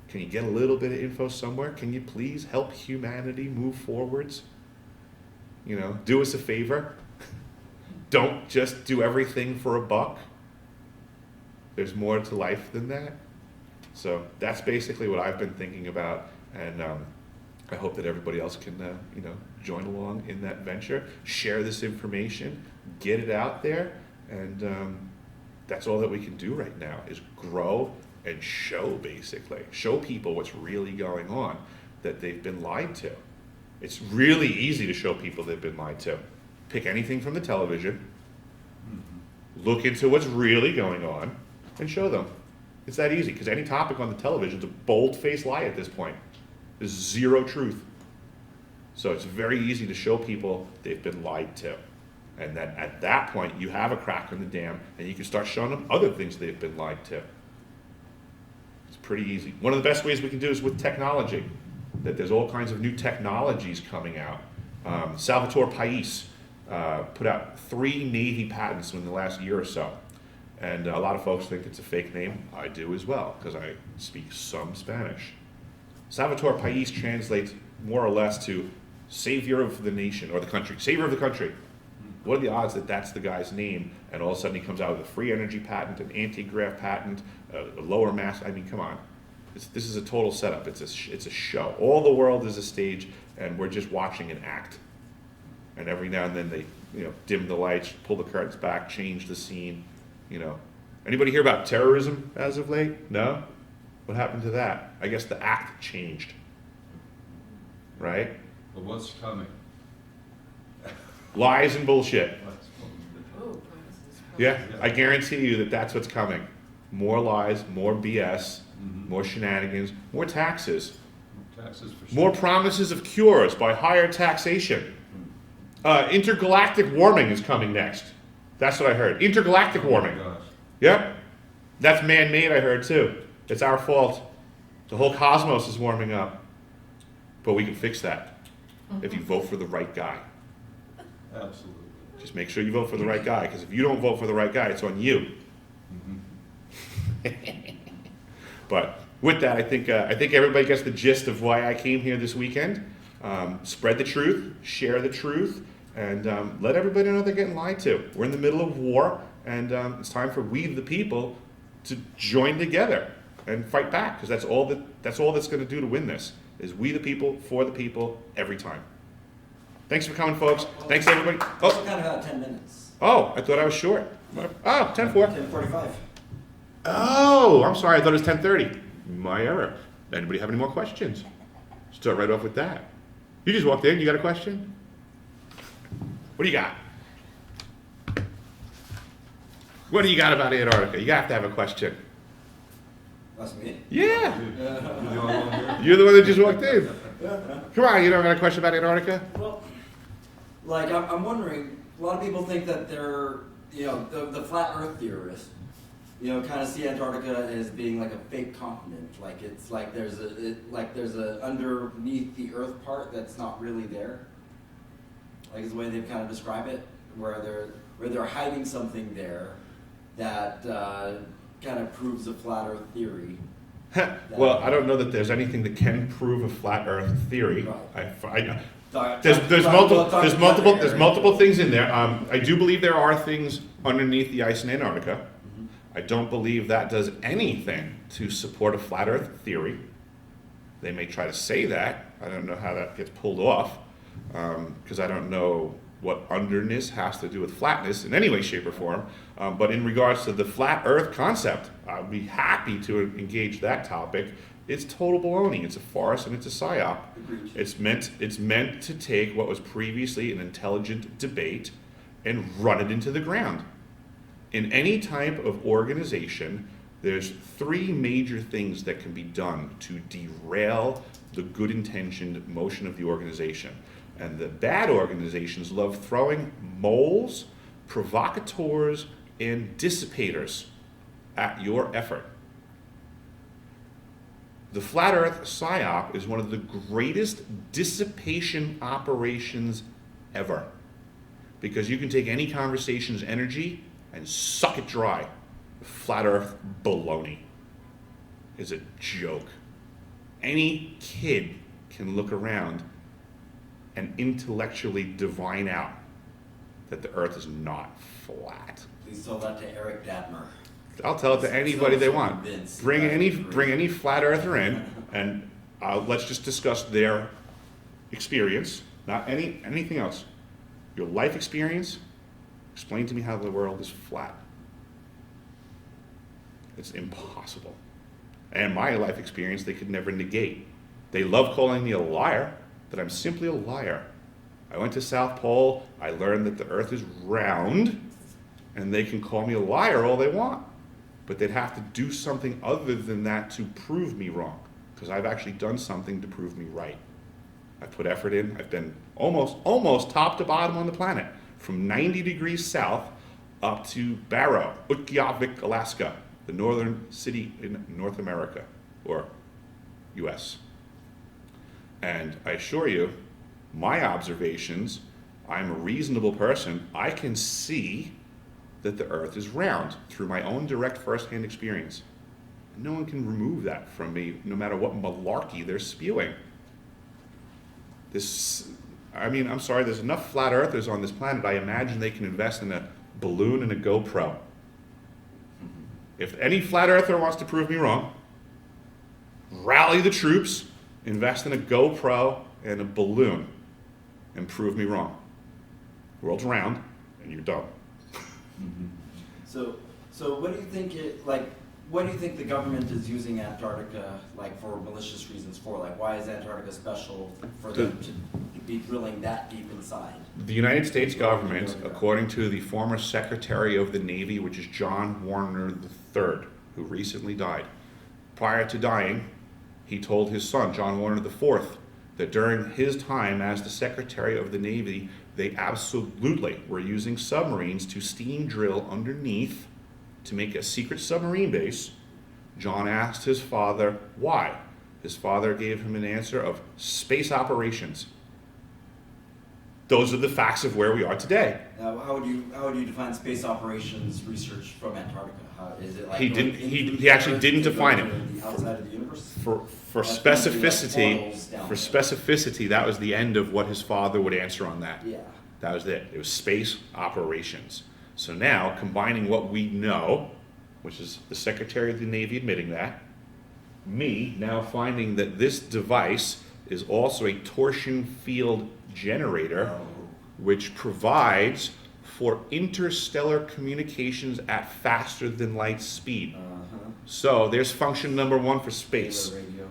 [SPEAKER 1] Can you get a little bit of info somewhere? Can you please help humanity move forwards? You know, do us a favor. Don't just do everything for a buck. There's more to life than that. So that's basically what I've been thinking about, and I hope that everybody else can, join along in that venture. Share this information, get it out there, and that's all that we can do right now is grow and show, basically. Show people what's really going on, that they've been lied to. It's really easy to show people they've been lied to. Pick anything from the television, look into what's really going on, and show them. It's that easy, because any topic on the television is a bold-faced lie at this point. There's zero truth. So it's very easy to show people they've been lied to. And that at that point, you have a crack in the dam, and you can start showing them other things they've been lied to. It's pretty easy. One of the best ways we can do is with technology, that there's all kinds of new technologies coming out. Salvatore Pais put out 3 Navy patents in the last year or so. And a lot of folks think it's a fake name. I do as well, because I speak some Spanish. Salvatore Pais translates more or less to savior of the nation, or the country, savior of the country. What are the odds that that's the guy's name, and all of a sudden he comes out with a free energy patent, an anti-grav patent, a lower mass? I mean, come on. This is a total setup. It's a show. All the world is a stage, and we're just watching an act. And every now and then they, dim the lights, pull the curtains back, change the scene. Anybody hear about terrorism as of late? No? What happened to that? I guess the act changed, right?
[SPEAKER 3] But what's coming?
[SPEAKER 1] Lies and bullshit.
[SPEAKER 4] Oh, prices.
[SPEAKER 1] Yeah, I guarantee you that that's what's coming. More lies, more BS, more shenanigans, more taxes,
[SPEAKER 3] Taxes for sure.
[SPEAKER 1] more promises of cures by higher taxation. Intergalactic warming is coming next. That's what I heard. Intergalactic warming.
[SPEAKER 3] Oh my gosh.
[SPEAKER 1] Yep. That's man-made, I heard too. It's our fault. The whole cosmos is warming up. But we can fix that if you vote for the right guy.
[SPEAKER 3] Absolutely.
[SPEAKER 1] Just make sure you vote for the right guy, because if you don't vote for the right guy, it's on you. But with that, I think everybody gets the gist of why I came here this weekend. Spread the truth, share the truth, and let everybody know they're getting lied to. We're in the middle of war, and it's time for we the people to join together and fight back, because that's all that's going to do to win this, is we the people, for the people, every time. Thanks for coming, folks. Thanks, everybody.
[SPEAKER 5] We're kind of about 10 minutes.
[SPEAKER 1] Oh, I thought I was short. Oh, 10:04.
[SPEAKER 5] 10:45.
[SPEAKER 1] Oh, I'm sorry. I thought it was 10:30. My error. Anybody have any more questions? Start right off with that. You just walked in. You got a question? What do you got? What do you got about Antarctica? You have to have a question.
[SPEAKER 5] That's me.
[SPEAKER 1] Yeah.
[SPEAKER 3] You're the only one here?
[SPEAKER 1] You're the one that just walked in. Come on. You don't got a question about Antarctica?
[SPEAKER 5] Well, like, I'm wondering, a lot of people think that they're, the flat earth theorists kind of see Antarctica as being like a fake continent. Like it's like there's a underneath the Earth part that's not really there. Like is the way they've kind of described it, where they're hiding something there that kind of proves a flat Earth theory.
[SPEAKER 1] Well, I don't know that there's anything that can prove a flat Earth theory.
[SPEAKER 5] Right.
[SPEAKER 1] There's multiple things in there. I do believe there are things underneath the ice in Antarctica.
[SPEAKER 5] Mhm.
[SPEAKER 1] I don't believe that does anything to support a flat Earth theory. They may try to say that. I don't know how that gets pulled off, because I don't know what underness has to do with flatness in any way, shape, or form. But in regards to the flat Earth concept, I'd be happy to engage that topic. It's total baloney. It's a farce and it's a psyop.
[SPEAKER 5] Agreed.
[SPEAKER 1] It's meant to take what was previously an intelligent debate and run it into the ground. In any type of organization, there's three major things that can be done to derail the good-intentioned motion of the organization. And the bad organizations love throwing moles, provocateurs, and dissipators at your effort. The Flat Earth PSYOP is one of the greatest dissipation operations ever. Because you can take any conversation's energy and suck it dry. Flat Earth baloney is a joke. Any kid can look around and intellectually divine out that the Earth is not flat.
[SPEAKER 5] Please tell that to Eric Dadmer.
[SPEAKER 1] I'll tell it to anybody they want.
[SPEAKER 5] Convinced.
[SPEAKER 1] Bring any flat earther in, and let's just discuss their experience, not anything else. Your life experience. Explain to me how the world is flat. It's impossible. And my life experience, they could never negate. They love calling me a liar, but I'm simply a liar. I went to South Pole. I learned that the Earth is round, and they can call me a liar all they want. But they'd have to do something other than that to prove me wrong, because I've actually done something to prove me right. I've put effort in. I've been almost top to bottom on the planet, from 90 degrees south up to Barrow, Utqiagvik, Alaska, the northern city in North America, or US. And I assure you, my observations, I'm a reasonable person. I can see that the Earth is round through my own direct first-hand experience. No one can remove that from me, no matter what malarkey they're spewing. I'm sorry, there's enough flat earthers on this planet, I imagine they can invest in a balloon and a GoPro. If any flat earther wants to prove me wrong, rally the troops, invest in a GoPro and a balloon, and prove me wrong. The world's round, and you're dumb.
[SPEAKER 5] So what do you think what do you think the government is using Antarctica for malicious reasons for? Why is Antarctica special for them to be drilling that deep inside?
[SPEAKER 1] The United States government, according to the former Secretary of the Navy, which is John Warner III, who recently died, prior to dying, he told his son, John Warner IV, that during his time as the Secretary of the Navy, they absolutely were using submarines to steam drill underneath to make a secret submarine base. John asked his father why. His father gave him an answer of space operations. Those are the facts of where we are today.
[SPEAKER 5] Now, how would you define space operations research from Antarctica? Is it
[SPEAKER 1] He actually didn't define it.
[SPEAKER 5] Outside of the universe?
[SPEAKER 1] For specificity, that was the end of what his father would answer on that.
[SPEAKER 5] Yeah.
[SPEAKER 1] That was it. It was space operations. So now, combining what we know, which is the Secretary of the Navy admitting that, me now finding that this device is also a torsion field generator, which provides for interstellar communications at faster than light speed. So there's function number one for space.
[SPEAKER 5] Radio.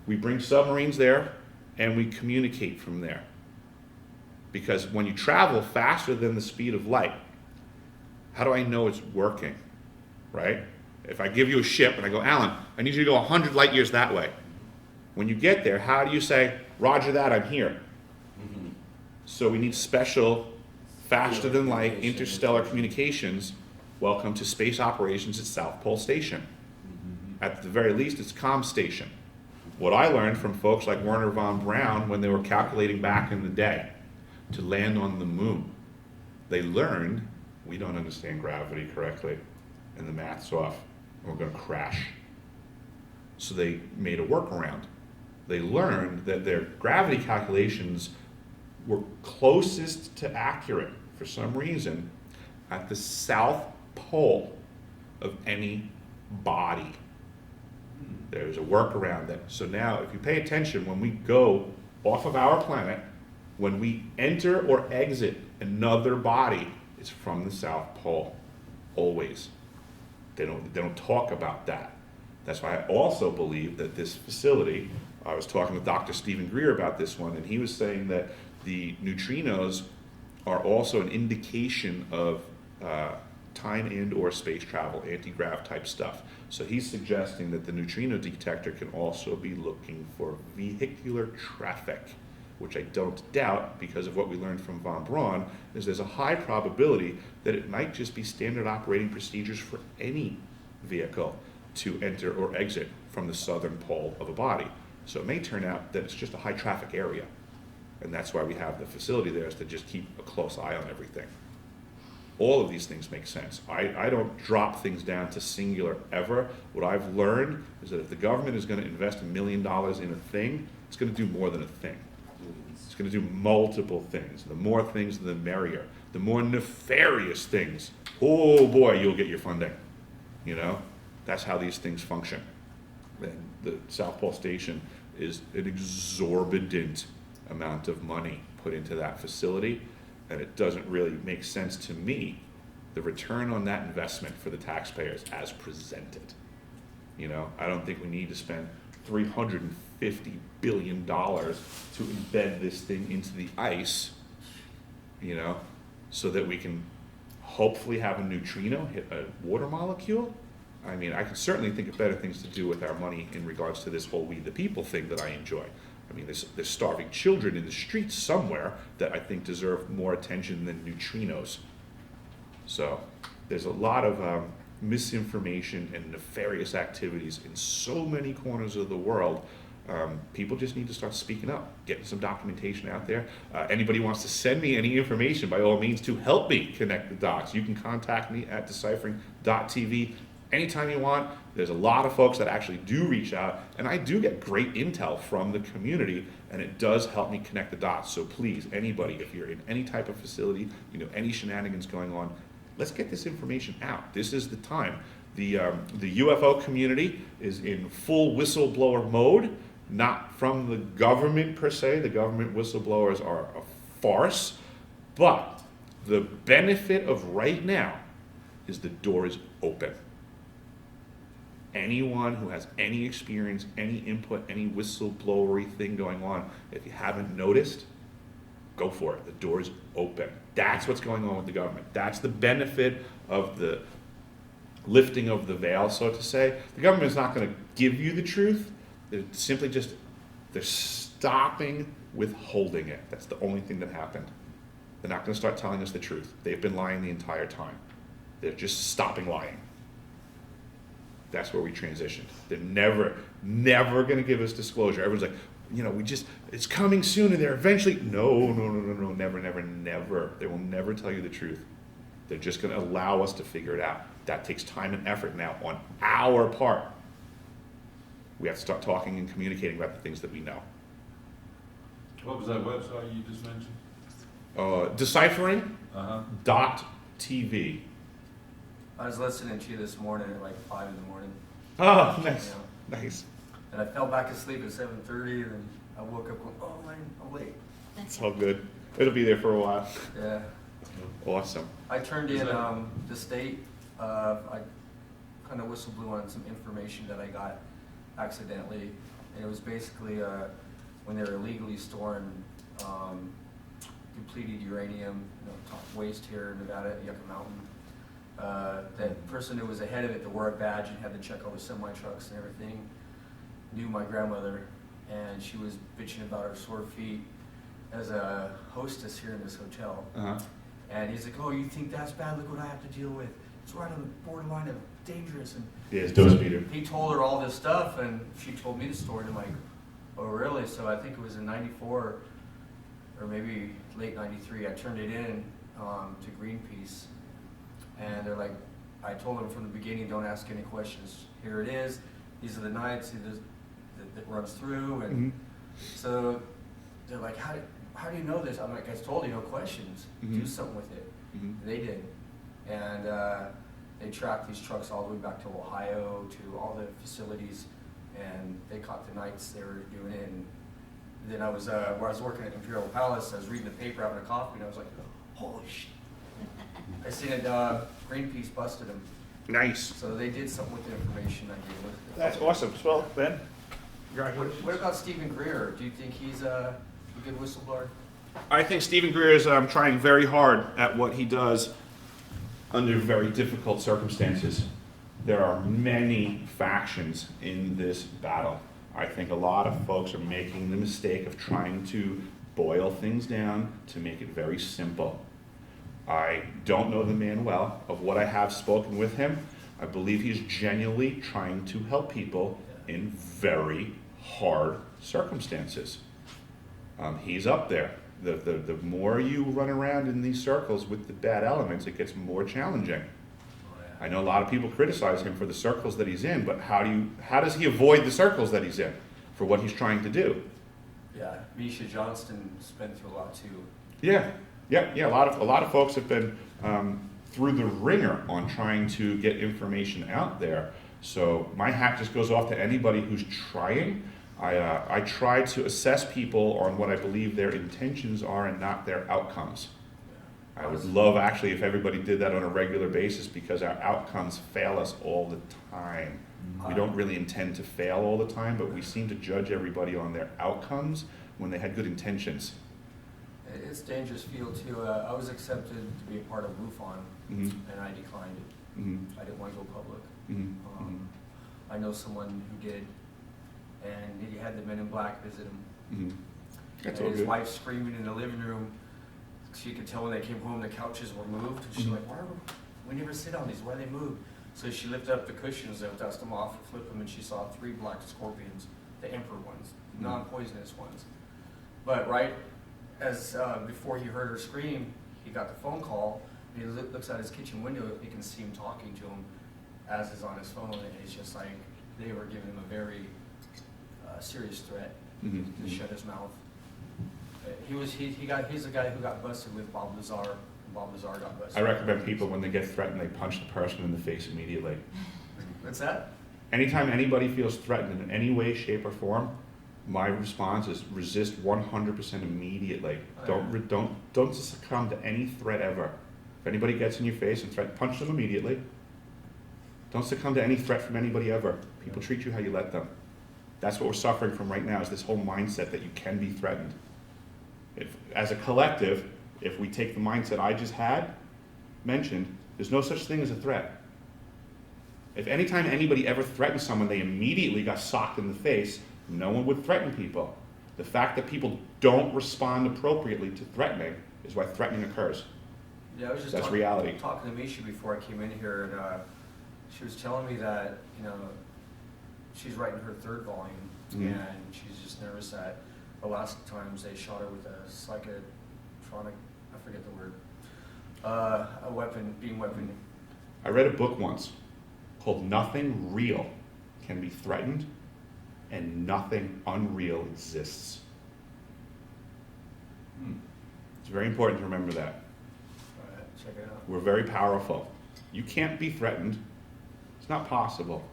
[SPEAKER 1] We bring submarines there and we communicate from there. Because when you travel faster than the speed of light, how do I know it's working, right? If I give you a ship and I go, Alan, I need you to go 100 light years that way. When you get there, how do you say, Roger that, I'm here? So we need special, faster than light, interstellar communications welcome to space operations at South Pole Station. At the very least, it's comm station. What I learned from folks like Werner von Braun when they were calculating back in the day to land on the moon, they learned we don't understand gravity correctly and the math's off and we're going to crash. So they made a workaround. They learned that their gravity calculations were closest to accurate for some reason at the south pole of any body. There's a workaround there. So now if you pay attention, when we go off of our planet, when we enter or exit another body, it's from the South Pole, always. They don't talk about that. That's why I also believe that this facility, I was talking with Dr. Stephen Greer about this one, and he was saying that the neutrinos are also an indication of time and or space travel, anti-grav type stuff. So he's suggesting that the neutrino detector can also be looking for vehicular traffic, which I don't doubt because of what we learned from von Braun, is there's a high probability that it might just be standard operating procedures for any vehicle to enter or exit from the southern pole of a body. So it may turn out that it's just a high traffic area. And that's why we have the facility there, is to just keep a close eye on everything. All of these things make sense. I don't drop things down to singular ever. What I've learned is that if the government is going to invest $1 million in a thing, it's going to do more than a thing. It's going to do multiple things. The more things, the merrier. The more nefarious things, oh boy, you'll get your funding. You know, that's how these things function. And the South Pole Station is an exorbitant amount of money put into that facility, and it doesn't really make sense to me, the return on that investment for the taxpayers as presented. You know, I don't think we need to spend $350 billion to embed this thing into the ice, you know, so that we can hopefully have a neutrino hit a water molecule. I mean, I can certainly think of better things to do with our money in regards to this whole we the people thing that I enjoy. I mean, there's starving children in the streets somewhere that I think deserve more attention than neutrinos. So there's a lot of misinformation and nefarious activities in so many corners of the world. People just need to start speaking up, getting some documentation out there. Anybody wants to send me any information, by all means, to help me connect the dots, you can contact me at DecipheringTV anytime you want. There's a lot of folks that actually do reach out, and I do get great intel from the community, and it does help me connect the dots. So please, anybody, if you're in any type of facility, you know, any shenanigans going on, let's get this information out. This is the time. The UFO community is in full whistleblower mode, not from the government per se. The government whistleblowers are a farce, but the benefit of right now is the door is open. Anyone who has any experience, any input, any whistleblowery thing going on, if you haven't noticed, go for it. The door is open. That's what's going on with the government. That's the benefit of the lifting of the veil, so to say. The government is not going to give you the truth. They're simply just, they're stopping withholding it. That's the only thing that happened. They're not going to start telling us the truth. They've been lying the entire time. They're just stopping lying. That's where we transitioned. They're never going to give us disclosure. Everyone's like, you know, it's coming soon, and they're eventually, no, never. They will never tell you the truth. They're just going to allow us to figure it out. That takes time and effort now on our part. We have to start talking and communicating about the things that we know.
[SPEAKER 3] What was that website you just mentioned?
[SPEAKER 1] DecipheringMyExperience.tv.
[SPEAKER 6] I was listening to you this morning at like 5 in the morning.
[SPEAKER 1] Oh, nice,
[SPEAKER 6] You know,
[SPEAKER 1] nice.
[SPEAKER 6] and I fell back asleep at 7:30, and then I woke up going, oh man, I'm late.
[SPEAKER 1] It's all good. It'll be there for a while.
[SPEAKER 6] Yeah.
[SPEAKER 1] Awesome.
[SPEAKER 6] I turned
[SPEAKER 3] Is
[SPEAKER 6] in
[SPEAKER 3] that-
[SPEAKER 6] the state. I kind of whistle blew on some information that I got accidentally, and it was basically when they were illegally storing depleted uranium, top waste here in Nevada at Yucca Mountain. That person who was ahead of it that wore a badge and had to check all the semi trucks and everything knew my grandmother, and she was bitching about her sore feet as a hostess here in this hotel.
[SPEAKER 1] Uh-huh.
[SPEAKER 6] And he's like, oh, you think that's bad? Look what I have to deal with. it's right on the borderline of dangerous. And
[SPEAKER 1] Yeah, it's dose meter.
[SPEAKER 6] he told her all this stuff, and she told me the story, and I'm like, oh, really? So I think it was in 94, or maybe late 93, I turned it in to Greenpeace, and they're like, I told them from the beginning, don't ask any questions. Here it is. These are the nights that runs through, and so they're like, how do you know this? I'm like, I told you, no questions. Do something with it. They did, and they tracked these trucks all the way back to Ohio, to all the facilities, and they caught the nights they were doing it. And then I was where I was working at Imperial Palace. I was reading the paper, having a coffee, and I was like, holy shit! I seen it. Greenpeace busted them.
[SPEAKER 1] Nice.
[SPEAKER 6] So they did something with the information I gave them.
[SPEAKER 1] That's awesome. Well, Ben,
[SPEAKER 6] What about Stephen Greer? Do you think he's a good whistleblower?
[SPEAKER 1] I think Stephen Greer is trying very hard at what he does under very difficult circumstances. There are many factions in this battle. I think a lot of folks are making the mistake of trying to boil things down to make it very simple. I don't know the man well. Of what I have spoken with him, I believe he's genuinely trying to help people in very hard circumstances. He's up there. The more you run around in these circles with the bad elements, it gets more challenging. I know a lot of people criticize him for the circles that he's in, but how does he avoid the circles that he's in for what he's trying to do?
[SPEAKER 6] Yeah, Misha Johnston's been through a lot too.
[SPEAKER 1] Yeah. A lot of folks have been through the ringer on trying to get information out there. So my hat just goes off to anybody who's trying. I try to assess people on what I believe their intentions are and not their outcomes. I would love actually if everybody did that on a regular basis, because our outcomes fail us all the time. We don't really intend to fail all the time, but we seem to judge everybody on their outcomes when they had good intentions.
[SPEAKER 6] It's a dangerous field too. I was accepted to be a part of MUFON, and I declined it. I didn't want to go public. I know someone who did, and he had the Men in Black visit him.
[SPEAKER 1] That's
[SPEAKER 6] and
[SPEAKER 1] all
[SPEAKER 6] his
[SPEAKER 1] good.
[SPEAKER 6] wife screaming in the living room. She could tell when they came home the couches were moved. And she's like, we never sit on these, why are they moved? So she lifted up the cushions, they'll dust them off and flip them, and she saw 3 black scorpions, the emperor ones, non-poisonous ones. But right as before he heard her scream, he got the phone call, and he looks out his kitchen window, he can see him talking to him as is on his phone, and it's just like they were giving him a very serious threat to shut his mouth. He's the guy who got busted with Bob Lazar. Bob Lazar got busted.
[SPEAKER 1] I recommend people, when they get threatened, they punch the person in the face immediately.
[SPEAKER 6] What's that?
[SPEAKER 1] Anytime anybody feels threatened in any way, shape, or form, my response is resist 100% immediately. Don't succumb to any threat ever. If anybody gets in your face and punch them immediately. Don't succumb to any threat from anybody ever. People treat you how you let them. That's what we're suffering from right now, is this whole mindset that you can be threatened. As a collective, if we take the mindset I just mentioned, there's no such thing as a threat. If anytime anybody ever threatened someone, they immediately got socked in the face, no one would threaten people. The fact that people don't respond appropriately to threatening is why threatening occurs.
[SPEAKER 6] Yeah, I was just
[SPEAKER 1] That's reality.
[SPEAKER 6] talking to Misha before I came in here, and she was telling me that, she's writing her 3rd volume, and she's just nervous that the last times they shot her with a psychotronic, I forget the word, a weapon, being weapon.
[SPEAKER 1] I read a book once called Nothing Real Can Be Threatened and Nothing Unreal Exists. It's very important to remember that.
[SPEAKER 6] All right, check it out.
[SPEAKER 1] We're very powerful. You can't be threatened. It's not possible.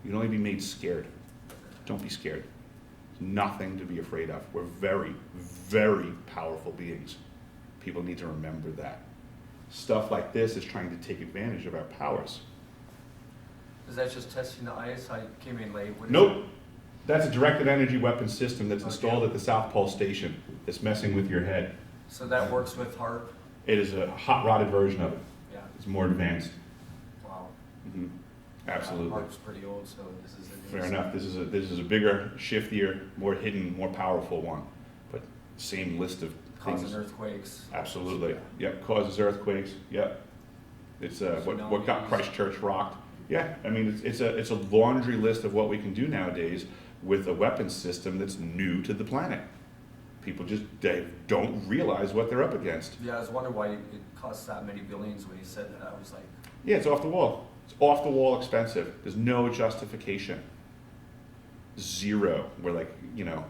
[SPEAKER 1] You can only be made scared. Don't be scared. There's nothing to be afraid of. We're very, very powerful beings. People need to remember that. Stuff like this is trying to take advantage of our powers.
[SPEAKER 6] Is that just testing the ice? I came in late. What is
[SPEAKER 1] Nope.
[SPEAKER 6] it?
[SPEAKER 1] That's a directed energy weapon system that's installed at the South Pole Station that's messing with your head.
[SPEAKER 6] So that works with HARP?
[SPEAKER 1] It is a hot-rodded version of it.
[SPEAKER 6] Yeah.
[SPEAKER 1] It's more advanced.
[SPEAKER 6] Wow.
[SPEAKER 1] Absolutely.
[SPEAKER 6] HARP's pretty old, so this is a
[SPEAKER 1] Fair enough. This is a bigger, shiftier, more hidden, more powerful one. But same list of
[SPEAKER 6] Causing
[SPEAKER 1] things.
[SPEAKER 6] earthquakes.
[SPEAKER 1] Absolutely. Yep. Causes earthquakes. Yep. It's
[SPEAKER 6] So
[SPEAKER 1] what got
[SPEAKER 6] nowadays-
[SPEAKER 1] Christchurch rocked. Yeah, I mean, it's a laundry list of what we can do nowadays with a weapons system that's new to the planet. People just, they don't realize what they're up against.
[SPEAKER 6] Yeah, I was wondering why it costs that many billions when he said that. I was like,
[SPEAKER 1] Yeah, it's off the wall. It's off the wall expensive. There's no justification. Zero. We're like, you know,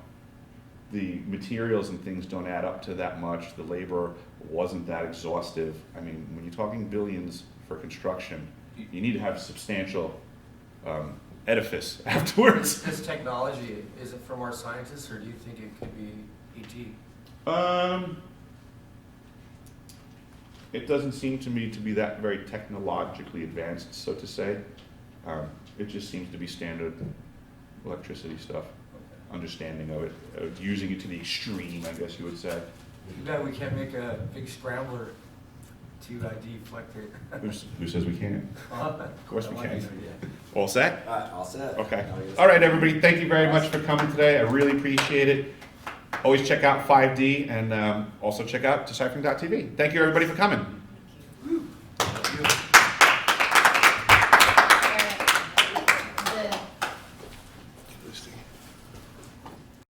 [SPEAKER 1] the materials and things don't add up to that much. The labor wasn't that exhaustive. I mean, when you're talking billions for construction, you need to have substantial edifice afterwards.
[SPEAKER 6] this technology, is it from our scientists, or do you think it could be ET?
[SPEAKER 1] It doesn't seem to me to be that very technologically advanced, so to say. It just seems to be standard electricity stuff, understanding of it, using it to the extreme, I guess you would say.
[SPEAKER 6] Too bad we can't make a big scrambler to deflect it.
[SPEAKER 1] Who says we can't?
[SPEAKER 6] Of
[SPEAKER 1] course we can.
[SPEAKER 6] Yeah.
[SPEAKER 1] All set?
[SPEAKER 5] All set.
[SPEAKER 1] Okay.
[SPEAKER 5] Now you're-
[SPEAKER 1] All right, everybody, thank you very much for coming today. I really appreciate it. Always check out 5D and also check out Deciphering.tv. Thank you, everybody, for coming.